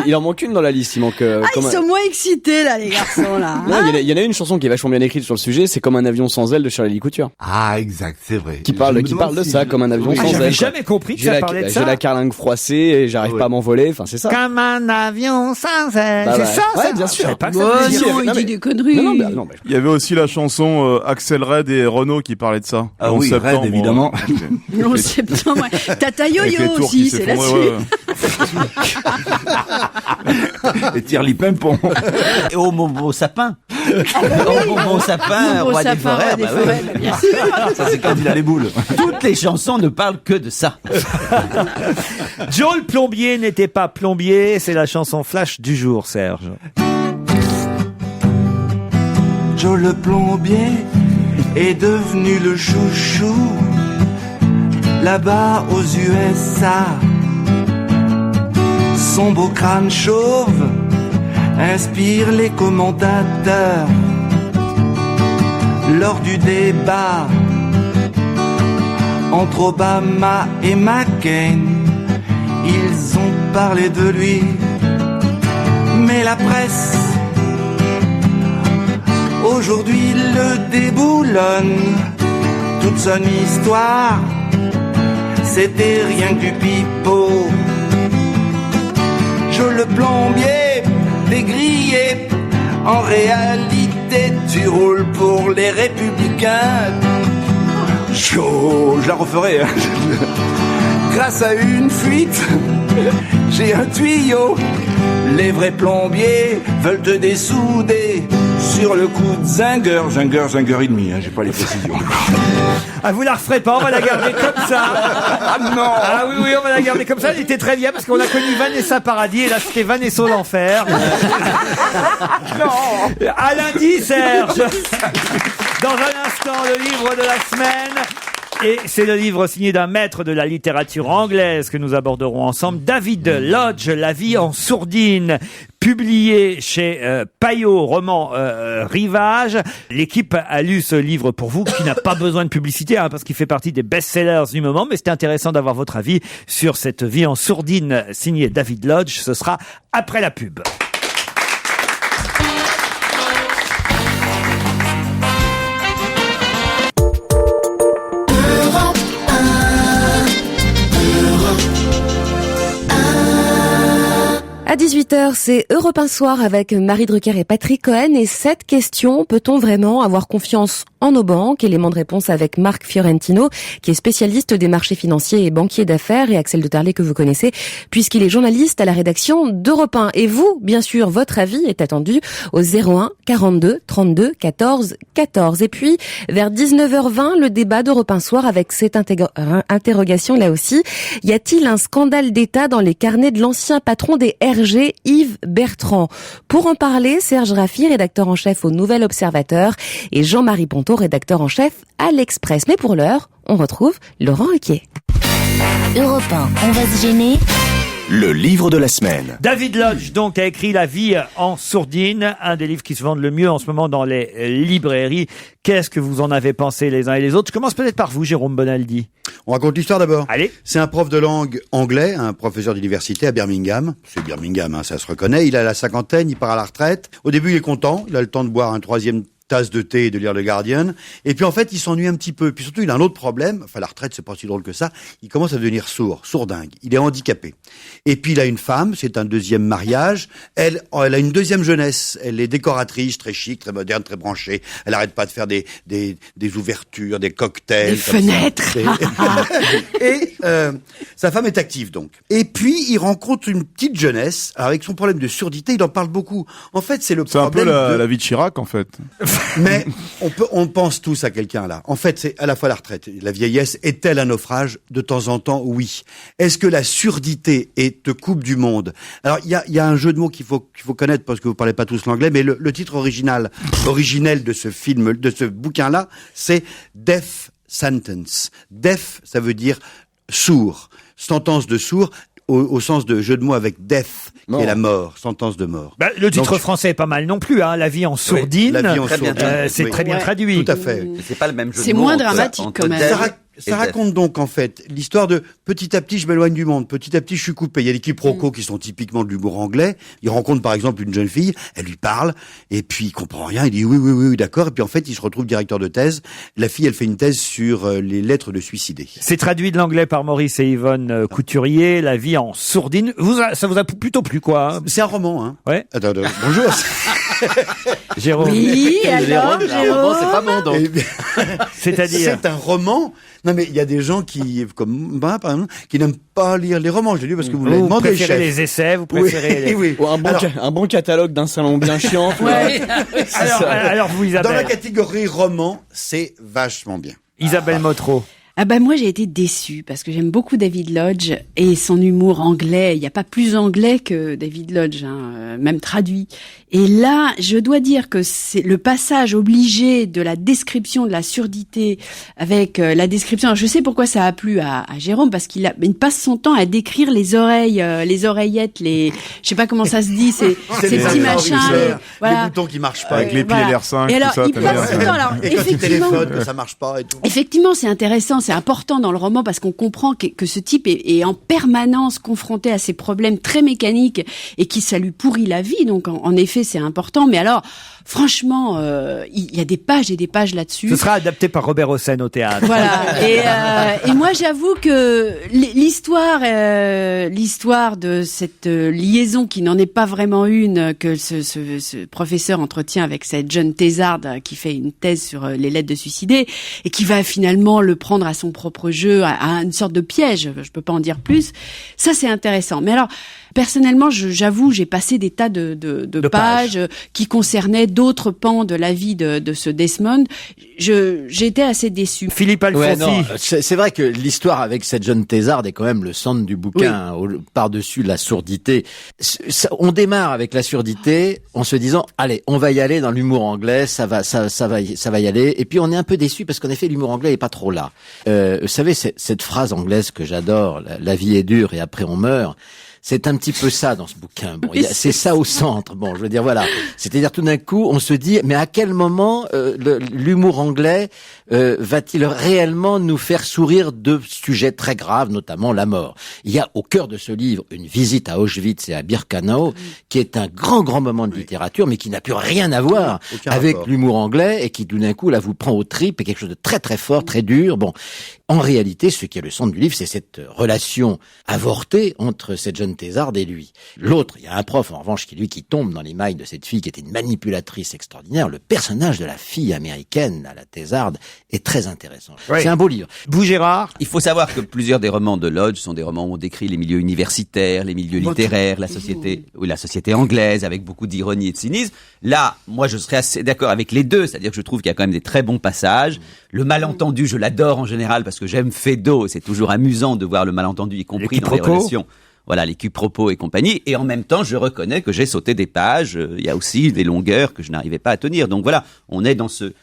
[SPEAKER 5] Il en manque une dans la liste. Il manque.
[SPEAKER 3] Ils sont moins excités là, les garçons là.
[SPEAKER 5] Non, il y en a une chanson qui est vachement bien écrite sur le sujet. C'est Comme un avion sans ailes de Shirley Couture.
[SPEAKER 6] Ah, exact, c'est vrai.
[SPEAKER 5] Qui parle de ça, comme un avion sans ailes.
[SPEAKER 2] J'avais jamais compris que ça parlait de ça.
[SPEAKER 5] J'ai la carlingue froissée et j'arrive pas à m'envoler. Enfin, c'est ça.
[SPEAKER 2] Comme un avion sans ailes. C'est ça.
[SPEAKER 5] Ouais, bien sûr.
[SPEAKER 3] Il dit des conneries.
[SPEAKER 5] Non,
[SPEAKER 7] Il y avait aussi la chanson Axel Red et Renaud qui parlait de ça.
[SPEAKER 6] Ah oui, Red, évidemment.
[SPEAKER 3] En septembre, ouais. Tata Yo-Yo aussi, c'est là-dessus.
[SPEAKER 6] Et Thierry Pimpon.
[SPEAKER 4] Et au Momo Sapin. Au Momo Sapin, roi des forêts.
[SPEAKER 3] Bien sûr.
[SPEAKER 6] Ça, c'est quand il a les boules.
[SPEAKER 4] Toutes les chansons ne parlent que de ça.
[SPEAKER 2] Joe le plombier n'était pas plombier, c'est la chanson flash du jour, Serge.
[SPEAKER 16] Joe le plombier est devenu le chouchou là-bas aux USA. Son beau crâne chauve inspire les commentateurs. Lors du débat entre Obama et McCain, ils ont parlé de lui. Mais la presse aujourd'hui le déboulonne. Toute son histoire, c'était rien que du pipeau. Joe le plombier, dégrillé, en réalité tu roules pour les républicains. Joe, je la referai. Grâce à une fuite, j'ai un tuyau. Les vrais plombiers veulent te dessouder. Sur le coup de zinger et demi, j'ai pas les précisions.
[SPEAKER 2] Ah, vous la referez pas, on va la garder comme ça.
[SPEAKER 16] Ah non.
[SPEAKER 2] Ah oui, on va la garder comme ça. Elle était très bien parce qu'on a connu Vanessa Paradis et là c'était Vanessa l'enfer.
[SPEAKER 16] Non.
[SPEAKER 2] À lundi, Serge. Dans un instant, le livre de la semaine. Et c'est le livre signé d'un maître de la littérature anglaise que nous aborderons ensemble, David Lodge, La vie en sourdine, publié chez Payot, roman Rivage. L'équipe a lu ce livre pour vous, qui n'a pas besoin de publicité, parce qu'il fait partie des best-sellers du moment, mais c'était intéressant d'avoir votre avis sur cette vie en sourdine signée David Lodge. Ce sera après la pub.
[SPEAKER 1] À 18h, c'est Europe 1 Soir avec Marie Drucker et Patrick Cohen. Et cette question, peut-on vraiment avoir confiance en nos banques? Élément de réponse avec Marc Fiorentino, qui est spécialiste des marchés financiers et banquier d'affaires, et Axel de Terlé que vous connaissez, puisqu'il est journaliste à la rédaction d'Europe 1. Et vous, bien sûr, votre avis est attendu au 01 42 32 14 14. Et puis, vers 19h20, le débat d'Europe 1 Soir avec cette interrogation là aussi. Y a-t-il un scandale d'État dans les carnets de l'ancien patron des RG, Yves Bertrand? Pour en parler, Serge Raffi, rédacteur en chef au Nouvel Observateur, et Jean-Marie Ponto, rédacteur en chef à l'Express. Mais pour l'heure, on retrouve Laurent Ruquier.
[SPEAKER 14] Europe 1, on va se gêner. Le livre de la semaine.
[SPEAKER 2] David Lodge, donc, a écrit La vie en sourdine, un des livres qui se vendent le mieux en ce moment dans les librairies. Qu'est-ce que vous en avez pensé les uns et les autres? Je commence peut-être par vous, Jérôme Bonaldi.
[SPEAKER 6] On raconte l'histoire d'abord.
[SPEAKER 2] Allez.
[SPEAKER 6] C'est un prof de langue anglais, un professeur d'université à Birmingham. C'est Birmingham, ça se reconnaît. Il a la cinquantaine, il part à la retraite. Au début, il est content. Il a le temps de boire un troisième tasse de thé et de lire le Guardian. Et puis en fait, il s'ennuie un petit peu. Puis surtout, il a un autre problème. Enfin, la retraite, c'est pas si drôle que ça. Il commence à devenir sourdingue. Il est handicapé. Et puis il a une femme, c'est un deuxième mariage. Elle a une deuxième jeunesse. Elle est décoratrice, très chic, très moderne, très branchée. Elle arrête pas de faire des ouvertures, des cocktails.
[SPEAKER 3] Des fenêtres.
[SPEAKER 6] Et sa femme est active donc. Et puis il rencontre une petite jeunesse. Alors, avec son problème de surdité, il en parle beaucoup. En fait, c'est le problème.
[SPEAKER 7] C'est un peu la vie de Chirac, en fait.
[SPEAKER 6] Mais on pense tous à quelqu'un là. En fait, c'est à la fois la retraite, la vieillesse. Est-elle un naufrage? De temps en temps, oui. Est-ce que la surdité te coupe du monde? Alors, il y a un jeu de mots qu'il faut connaître parce que vous parlez pas tous l'anglais, mais le titre originel de ce film, de ce bouquin-là, c'est Death Sentence. Deaf, ça veut dire sourd. Sentence de sourd, au sens de jeu de mots avec death, qui est la mort, sentence de mort.
[SPEAKER 2] Le titre français est pas mal non plus, hein. La vie en sourdine.
[SPEAKER 6] Oui, la vie en sourdine.
[SPEAKER 2] C'est très bien traduit.
[SPEAKER 6] Tout à fait.
[SPEAKER 4] C'est pas le même jeu de mots.
[SPEAKER 3] C'est moins dramatique quand même.
[SPEAKER 6] Ça raconte donc en fait l'histoire de petit à petit je m'éloigne du monde, petit à petit je suis coupé. Il y a des quiproquos qui sont typiquement de l'humour anglais. Il rencontre par exemple une jeune fille, elle lui parle et puis il comprend rien, il dit oui d'accord et puis en fait il se retrouve directeur de thèse. La fille elle fait une thèse sur les lettres de suicidés.
[SPEAKER 2] C'est traduit de l'anglais par Maurice et Yvonne Couturier, La vie en sourdine. Ça vous a plutôt plu quoi hein?
[SPEAKER 6] C'est un roman hein.
[SPEAKER 2] Ouais.
[SPEAKER 6] Attends, bonjour.
[SPEAKER 2] Jérôme.
[SPEAKER 3] Oui, alors Jérôme,
[SPEAKER 11] c'est pas bon donc.
[SPEAKER 2] C'est-à-dire
[SPEAKER 6] c'est un roman. Non mais il y a des gens qui, comme moi par exemple, qui n'aiment pas lire les romans. Je l'ai lu parce que vous l'avez demandé.
[SPEAKER 2] Vous préférez les essais, vous préférez
[SPEAKER 6] oui.
[SPEAKER 5] Ou un bon catalogue d'un salon bien chiant.
[SPEAKER 3] Ouais.
[SPEAKER 2] Alors vous Isabelle.
[SPEAKER 6] Dans la catégorie roman, c'est vachement bien.
[SPEAKER 2] Isabelle Motro.
[SPEAKER 3] Ah bah moi j'ai été déçue parce que j'aime beaucoup David Lodge et son humour anglais. Il n'y a pas plus anglais que David Lodge, même traduit. Et là, je dois dire que c'est le passage obligé de la description de la surdité avec la description. Alors, je sais pourquoi ça a plu à Jérôme parce qu'il passe son temps à décrire les oreilles, les oreillettes, je sais pas comment ça se dit, ces petits machins,
[SPEAKER 6] les boutons qui marchent pas
[SPEAKER 7] avec les pieds LR5.
[SPEAKER 3] Et alors
[SPEAKER 7] tout ça,
[SPEAKER 3] il passe son temps. Alors
[SPEAKER 6] et quand il
[SPEAKER 3] effectivement,
[SPEAKER 6] téléphone, que ça marche pas et tout.
[SPEAKER 3] Effectivement, c'est intéressant, c'est important dans le roman parce qu'on comprend que ce type est en permanence confronté à ces problèmes très mécaniques et qui ça lui pourrit la vie. Donc en effet, c'est important. Mais alors, franchement, il y a des pages et des pages là-dessus.
[SPEAKER 2] Ce sera adapté par Robert Hossein au théâtre.
[SPEAKER 3] Voilà. Et moi, j'avoue que l'histoire de cette liaison qui n'en est pas vraiment une, que ce professeur entretient avec cette jeune thésarde qui fait une thèse sur les lettres de suicidés et qui va finalement le prendre à son propre jeu, à une sorte de piège. Je peux pas en dire plus. Ça, c'est intéressant. Mais alors, personnellement, j'avoue, j'ai passé des tas de pages qui concernaient d'autres pans de la vie de ce Desmond. J'ai été assez déçu.
[SPEAKER 2] Philippe Alfonsi.
[SPEAKER 11] Ouais, c'est vrai que l'histoire avec cette jeune thésarde est quand même le centre du bouquin, par-dessus la surdité. On démarre avec la surdité en se disant, allez, on va y aller dans l'humour anglais, ça va y aller. Et puis on est un peu déçu parce qu'en effet, l'humour anglais est pas trop là. Vous savez, cette phrase anglaise que j'adore, la vie est dure et après on meurt. C'est un petit peu ça dans ce bouquin. Bon, c'est ça au centre. Bon, je veux dire, voilà. C'est-à-dire, tout d'un coup, on se dit, mais à quel moment l'humour anglais va-t-il réellement nous faire sourire de sujets très graves, notamment la mort? Il y a au cœur de ce livre une visite à Auschwitz et à Birkenau, qui est un grand moment de littérature, mais qui n'a plus rien à voir avec l'humour anglais et qui, tout d'un coup, là, vous prend aux tripes et quelque chose de très très fort, très dur. Bon. En réalité, ce qui est le centre du livre, c'est cette relation avortée entre cette jeune thésarde et lui. L'autre, il y a un prof, en revanche, qui tombe dans les mailles de cette fille qui était une manipulatrice extraordinaire. Le personnage de la fille américaine, la thésarde, est très intéressant. Oui. C'est un beau livre.
[SPEAKER 2] Vous, Gérard?
[SPEAKER 4] Il faut savoir que plusieurs des romans de Lodge sont des romans où on décrit les milieux universitaires, les milieux littéraires, la société anglaise, avec beaucoup d'ironie et de cynisme. Là, moi, je serais assez d'accord avec les deux, c'est-à-dire que je trouve qu'il y a quand même des très bons passages. Le malentendu, je l'adore en général parce que j'aime Feydeau, c'est toujours amusant de voir le malentendu, y compris dans les relations. Voilà, les quiproquos et compagnie. Et en même temps, je reconnais que j'ai sauté des pages. Il y a aussi des longueurs que je n'arrivais pas à tenir. Donc voilà, on est dans ce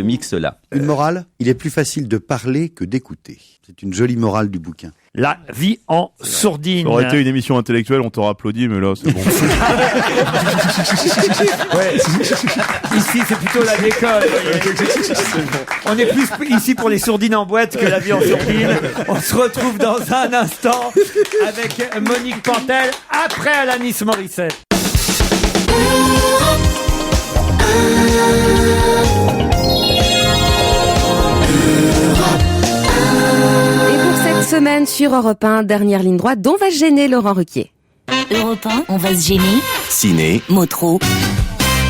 [SPEAKER 4] mix-là.
[SPEAKER 6] Une morale, il est plus facile de parler que d'écouter. C'est une jolie morale du bouquin.
[SPEAKER 2] La vie en sourdine.
[SPEAKER 7] Ça aurait été une émission intellectuelle, on t'aurait applaudi, mais là, c'est bon.
[SPEAKER 2] Ici, c'est plutôt la décolle. On est plus ici pour les sourdines en boîte que la vie en sourdine. On se retrouve dans un instant avec Monique Pantel après Alanis Morissette.
[SPEAKER 1] Semaine sur Europe 1, dernière ligne droite, dont va se gêner Laurent Ruquier.
[SPEAKER 14] Europe 1, on va se gêner. Ciné, Motro,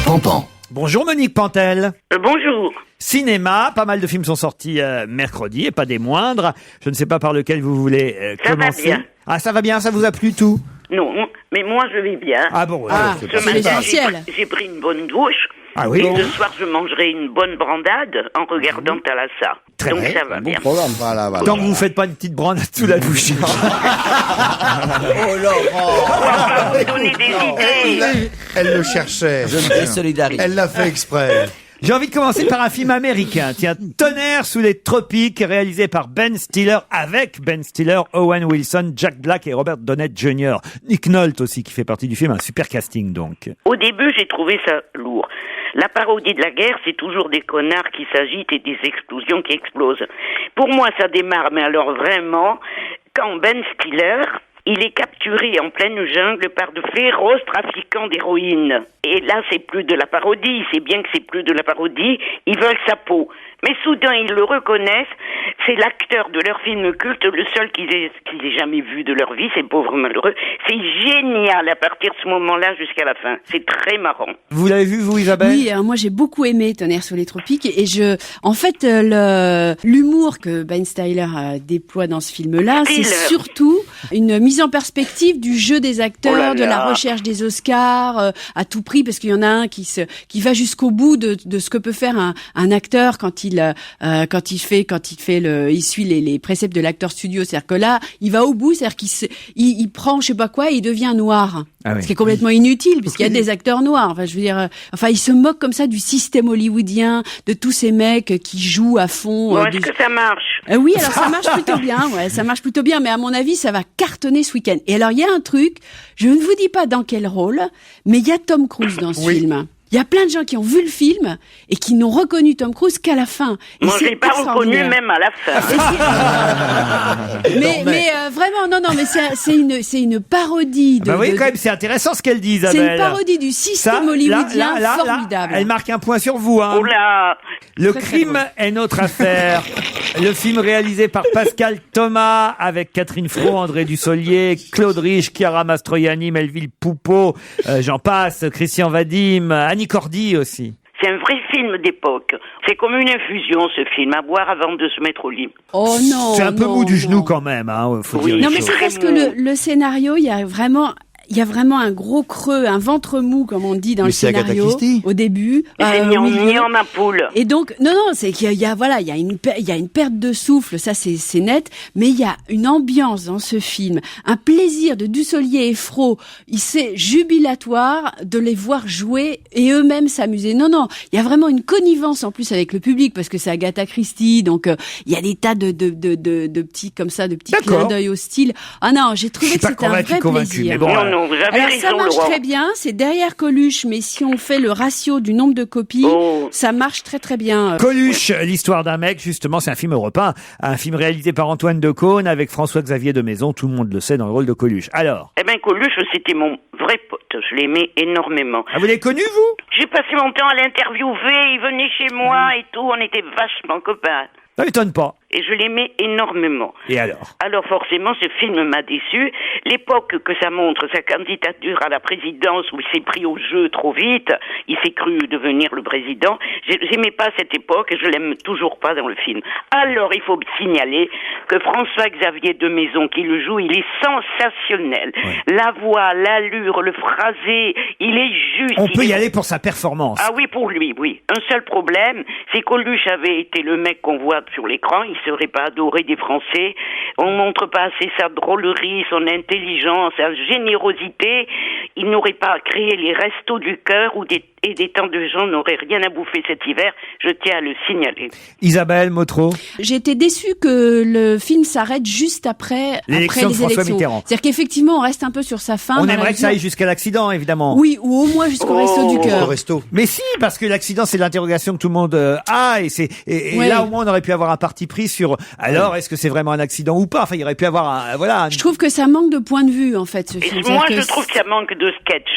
[SPEAKER 14] Pampan.
[SPEAKER 2] Bonjour Monique Pantel.
[SPEAKER 12] Bonjour.
[SPEAKER 2] Cinéma, pas mal de films sont sortis mercredi, et pas des moindres. Je ne sais pas par lequel vous voulez commencer.
[SPEAKER 12] Ça va bien.
[SPEAKER 2] Ah, ça va bien, ça vous a plu tout?
[SPEAKER 12] Non, mais moi je vais bien.
[SPEAKER 2] Ah bon,
[SPEAKER 12] ce matin, j'ai pris une bonne douche.
[SPEAKER 2] Ah oui.
[SPEAKER 21] Et le soir, je mangerai une bonne brandade en regardant Thalassa.
[SPEAKER 2] Très
[SPEAKER 21] Donc
[SPEAKER 2] bien.
[SPEAKER 21] ça va bien.
[SPEAKER 6] Programme. Voilà.
[SPEAKER 2] Tant que vous ne faites pas une petite brandade sous la douche.
[SPEAKER 21] Oh Laurent, vous donner des idées.
[SPEAKER 6] Elle le cherchait.
[SPEAKER 4] Je me désolidarise.
[SPEAKER 6] Elle l'a fait exprès.
[SPEAKER 2] J'ai envie de commencer par un film américain. Tiens, Tonnerre sous les tropiques, réalisé par Ben Stiller, avec Ben Stiller, Owen Wilson, Jack Black et Robert Downey Jr. Nick Nolte aussi, qui fait partie du film. Un super casting, donc.
[SPEAKER 21] Au début, j'ai trouvé ça lourd. La parodie de la guerre, c'est toujours des connards qui s'agitent et des explosions qui explosent. Pour moi, ça démarre, mais alors vraiment, quand Ben Stiller, il est capturé en pleine jungle par de féroces trafiquants d'héroïne. Et là, c'est plus de la parodie. C'est bien que c'est plus de la parodie. Ils veulent sa peau. Mais soudain, ils le reconnaissent. C'est l'acteur de leur film culte, le seul qu'ils aient jamais vu de leur vie, ces pauvres malheureux. C'est génial à partir de ce moment-là jusqu'à la fin. C'est très marrant.
[SPEAKER 2] Vous l'avez vu, vous, Isabelle?
[SPEAKER 3] Oui, moi j'ai beaucoup aimé Tonnerre sous les tropiques et en fait, l'humour que Ben Stiller déploie dans ce film-là, c'est surtout une mise en perspective du jeu des acteurs, de la recherche des Oscars à tout prix, parce qu'il y en a un qui va jusqu'au bout de ce que peut faire un acteur quand il suit les préceptes de l'acteur studio. C'est-à-dire que là, il va au bout, c'est-à-dire qu'il prend je sais pas quoi et il devient noir.
[SPEAKER 2] Ah oui.
[SPEAKER 3] Ce qui est complètement inutile, puisqu'il y a des acteurs noirs. Enfin, je veux dire, il se moque comme ça du système hollywoodien, de tous ces mecs qui jouent à fond.
[SPEAKER 21] Bon, est-ce que ça marche?
[SPEAKER 3] Oui, alors ça marche plutôt bien. Ouais, ça marche plutôt bien. Mais à mon avis, ça va cartonner ce week-end. Et alors, il y a un truc, je ne vous dis pas dans quel rôle, mais il y a Tom Cruise dans ce film. Il y a plein de gens qui ont vu le film et qui n'ont reconnu Tom Cruise qu'à la fin. Et
[SPEAKER 21] moi, je l'ai pas reconnu même à la fin.
[SPEAKER 3] mais vraiment, non, mais c'est une parodie.
[SPEAKER 2] Oui, quand même, c'est intéressant ce qu'elle dit, Isabelle.
[SPEAKER 3] C'est une parodie du système hollywoodien formidable.
[SPEAKER 2] Elle marque un point sur vous, hein.
[SPEAKER 21] Oula.
[SPEAKER 2] Le crime est notre affaire. Le film réalisé par Pascal Thomas avec Catherine Fro, André Dussolier, Claude Rich, Chiara Mastroianni, Melville Poupeau, j'en passe, Christian Vadim, Annie Cordy aussi.
[SPEAKER 21] C'est un vrai film d'époque. C'est comme une infusion, ce film, à boire avant de se mettre au lit.
[SPEAKER 3] Oh non.
[SPEAKER 2] C'est un peu mou du genou quand même, hein, faut dire.
[SPEAKER 3] Non, mais c'est parce que le scénario, il y a vraiment un gros creux, un ventre mou, comme on dit dans le scénario, au début.
[SPEAKER 21] C'est ni en ma poule.
[SPEAKER 3] Et donc, non, c'est qu'il y a une perte de souffle, ça c'est net, mais il y a une ambiance dans ce film, un plaisir de Dussolier et Fro, c'est jubilatoire de les voir jouer et eux-mêmes s'amuser. Non, il y a vraiment une connivence en plus avec le public, parce que c'est Agatha Christie, donc il y a des tas de petits comme ça, de petits clins d'œil au style. Ah non, j'ai trouvé que c'était un vrai plaisir.
[SPEAKER 21] Non, vous avez
[SPEAKER 3] alors
[SPEAKER 21] raison,
[SPEAKER 3] ça marche
[SPEAKER 21] Laurent.
[SPEAKER 3] très bien, c'est derrière Coluche, mais si on fait le ratio du nombre de copies, ça marche très très bien.
[SPEAKER 2] Coluche, l'histoire d'un mec, justement, c'est un film européen, un film réalisé par Antoine Decaune avec François-Xavier de Maison, tout le monde le sait, dans le rôle de Coluche. Alors?
[SPEAKER 21] Eh ben, Coluche, c'était mon vrai pote, je l'aimais énormément.
[SPEAKER 2] Ah, vous l'avez connu, vous?
[SPEAKER 21] J'ai passé mon temps à l'interviewer, il venait chez moi et tout, on était vachement copains.
[SPEAKER 2] Ça m'étonne pas.
[SPEAKER 21] Et je l'aimais énormément.
[SPEAKER 2] Et alors?
[SPEAKER 21] Alors forcément, ce film m'a déçu. L'époque que ça montre, sa candidature à la présidence, où il s'est pris au jeu trop vite, il s'est cru devenir le président. J'aimais pas cette époque et je l'aime toujours pas dans le film. Alors, il faut signaler que François-Xavier de Maison, qui le joue, il est sensationnel. Ouais. La voix, l'allure, le phrasé, il est juste.
[SPEAKER 2] On peut y aller pour sa performance.
[SPEAKER 21] Ah oui, pour lui, oui. Un seul problème, c'est que Coluche avait été le mec qu'on voit sur l'écran, il serait pas adoré des Français. On montre pas assez sa drôlerie, son intelligence, sa générosité. Il n'aurait pas créé les restos du cœur et des tas de gens n'auraient rien à bouffer cet hiver. Je tiens à le signaler.
[SPEAKER 2] Isabelle Motro.
[SPEAKER 3] J'ai été déçue que le film s'arrête juste après les élections. C'est-à-dire qu'effectivement, on reste un peu sur sa fin.
[SPEAKER 2] On aimerait que ça aille jusqu'à l'accident, évidemment.
[SPEAKER 3] Oui, ou au moins jusqu'au resto du cœur.
[SPEAKER 2] Mais si, parce que l'accident, c'est l'interrogation que tout le monde a, et là, au moins, on aurait pu avoir un parti pris sur, alors, est-ce que c'est vraiment un accident ou pas? Enfin, il aurait pu avoir
[SPEAKER 3] Je trouve que ça manque de point de vue, en fait, ce film.
[SPEAKER 21] Moi, je trouve que ça manque de sketch.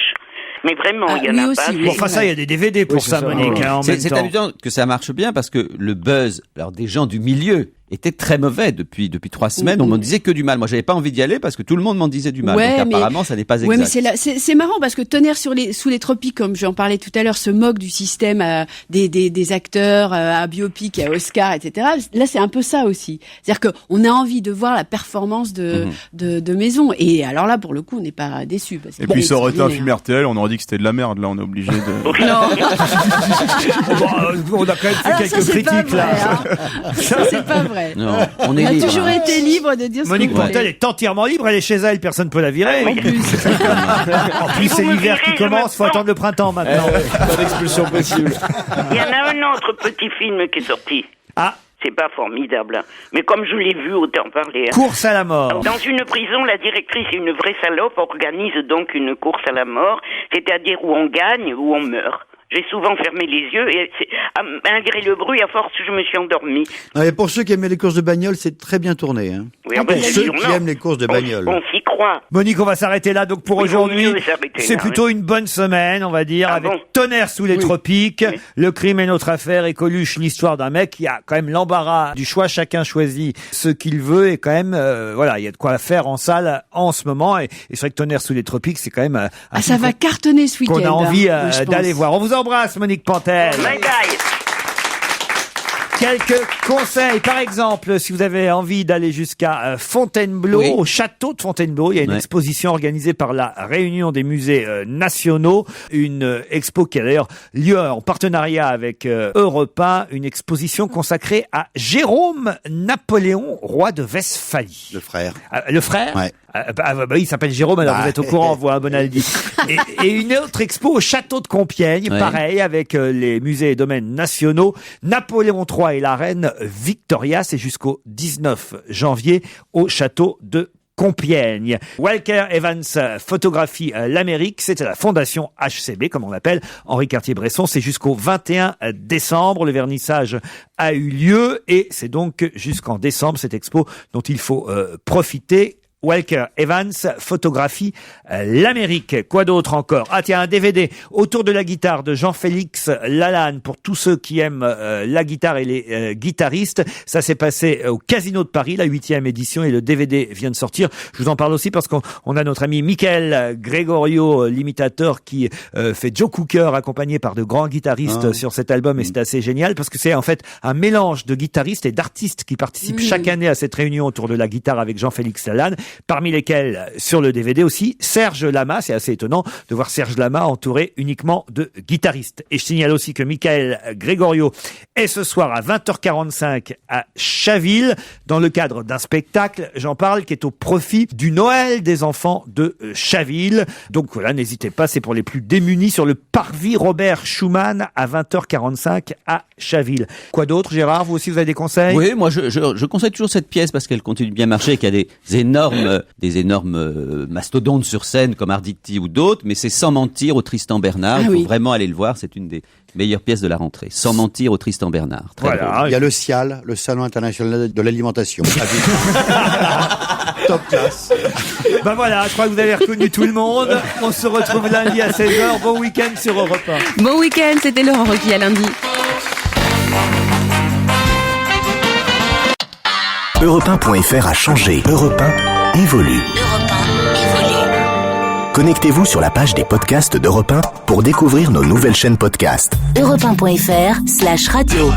[SPEAKER 21] Mais vraiment, il y en a
[SPEAKER 3] aussi,
[SPEAKER 21] pas.
[SPEAKER 3] Oui.
[SPEAKER 2] Enfin, ça, il y a des DVD pour ça, Monique.
[SPEAKER 4] C'est amusant que ça marche bien parce que le buzz, alors des gens du milieu, était très mauvais depuis 3 semaines. On m'en disait que du mal. Moi, j'avais pas envie d'y aller parce que tout le monde m'en disait du mal.
[SPEAKER 3] Ouais,
[SPEAKER 4] donc apparemment, ça n'est pas exact.
[SPEAKER 3] Ouais, mais c'est marrant parce que Tonnerre sous les tropiques, comme j'en parlais tout à l'heure, se moque du système des acteurs à biopic, à Oscar, etc. Là, c'est un peu ça aussi. C'est-à-dire qu'on a envie de voir la performance de Maison. Et alors là, pour le coup, on n'est pas déçu.
[SPEAKER 7] Et puis ça aurait été un film RTL, on aurait dit que c'était de la merde. Là, on est obligé de.
[SPEAKER 3] Non.
[SPEAKER 2] On a quand même fait
[SPEAKER 3] Alors,
[SPEAKER 2] quelques critiques
[SPEAKER 3] vrai,
[SPEAKER 2] là.
[SPEAKER 3] Hein. Ça, c'est pas vrai.
[SPEAKER 4] Non,
[SPEAKER 3] on a
[SPEAKER 4] libre,
[SPEAKER 3] toujours été libre de dire ce
[SPEAKER 2] Monique
[SPEAKER 3] qu'on voulait.
[SPEAKER 2] Portel est entièrement libre, elle est chez elle, personne ne peut la virer. En plus, c'est l'hiver qui commence, faut attendre le printemps maintenant.
[SPEAKER 5] Pas d'expulsion possible.
[SPEAKER 21] Il y en a un autre petit film qui est sorti.
[SPEAKER 2] Ah.
[SPEAKER 21] C'est pas formidable, mais comme je l'ai vu, autant parler.
[SPEAKER 2] Course à la mort.
[SPEAKER 21] Dans une prison, la directrice, une vraie salope, organise donc une course à la mort, c'est-à-dire où on gagne, où on meurt. J'ai souvent fermé les yeux et malgré le bruit, à force, je me suis endormie.
[SPEAKER 6] Et pour ceux qui aiment les courses de bagnole, c'est très bien tourné. Hein.
[SPEAKER 21] Oui,
[SPEAKER 6] pour ceux qui aiment les courses de bagnole.
[SPEAKER 21] On s'y croit.
[SPEAKER 2] Monique, on va s'arrêter là. Donc pour aujourd'hui, c'est plutôt une bonne semaine, on va dire, avec Tonnerre sous les tropiques, Le crime est notre affaire et Coluche, l'histoire d'un mec qui a quand même l'embarras du choix. Chacun choisit ce qu'il veut et quand même, voilà, il y a de quoi faire en salle en ce moment. Et c'est vrai que Tonnerre sous les tropiques, c'est quand même
[SPEAKER 3] ça va cartonner ce week-end.
[SPEAKER 2] Qu'on a envie d'aller voir. On vous embrasse, Monique Pantel.
[SPEAKER 21] Bye bye.
[SPEAKER 2] Quelques conseils, par exemple, si vous avez envie d'aller jusqu'à Fontainebleau, au château de Fontainebleau, il y a une exposition organisée par la Réunion des musées nationaux, une expo qui a d'ailleurs lieu en partenariat avec Europe 1, une exposition consacrée à Jérôme Napoléon, roi de Westphalie.
[SPEAKER 6] Le frère.
[SPEAKER 2] Le frère?
[SPEAKER 6] Ouais.
[SPEAKER 2] Il s'appelle Jérôme, alors vous êtes au courant, vous, Bonaldi. Et une autre expo au château de Compiègne, pareil, avec les musées et domaines nationaux. Napoléon III et la reine Victoria, c'est jusqu'au 19 janvier au château de Compiègne. Walker Evans photographie l'Amérique, c'est à la fondation HCB, comme on l'appelle, Henri Cartier-Bresson. C'est jusqu'au 21 décembre. Le vernissage a eu lieu et c'est donc jusqu'en décembre cette expo dont il faut profiter. Walker Evans photographie l'Amérique. Quoi d'autre encore? Ah tiens, un DVD autour de la guitare de Jean-Félix Lalanne pour tous ceux qui aiment la guitare et les guitaristes. Ça s'est passé au Casino de Paris, la 8e édition, et le DVD vient de sortir. Je vous en parle aussi parce qu'on a notre ami Michael Gregorio, l'imitateur, qui fait Joe Cooker, accompagné par de grands guitaristes sur cet album, et c'est assez génial parce que c'est en fait un mélange de guitaristes et d'artistes qui participent chaque année à cette réunion autour de la guitare avec Jean-Félix Lalanne. Parmi lesquels, sur le DVD aussi, Serge Lama. C'est assez étonnant de voir Serge Lama entouré uniquement de guitaristes. Et je signale aussi que Michael Gregorio est ce soir à 20h45 à Chaville, dans le cadre d'un spectacle, j'en parle, qui est au profit du Noël des enfants de Chaville. Donc voilà, n'hésitez pas, c'est pour les plus démunis, sur le parvis Robert Schumann à 20h45 à Chaville. Quoi d'autre, Gérard? Vous aussi, vous avez des conseils?
[SPEAKER 4] Oui, moi je conseille toujours cette pièce parce qu'elle continue de bien marcher et qu'il y a des énormes mastodontes sur scène comme Arditi ou d'autres, mais c'est Sans mentir au Tristan Bernard. Il faut vraiment aller le voir, c'est une des meilleures pièces de la rentrée. Sans mentir au Tristan Bernard. Très drôle.
[SPEAKER 6] Il y a le CIAL, le Salon international de l'alimentation. Top classe.
[SPEAKER 2] Ben voilà, je crois que vous avez reconnu tout le monde. On se retrouve lundi à 16h. Bon week-end sur Europe 1.
[SPEAKER 1] Bon week-end, c'était Laurent Ruquier, à lundi.
[SPEAKER 14] Europe1.fr a changé. Europe 1 évolue. Connectez-vous sur la page des podcasts d'Europe 1 pour découvrir nos nouvelles chaînes podcast.
[SPEAKER 15] Europe1.fr/radio.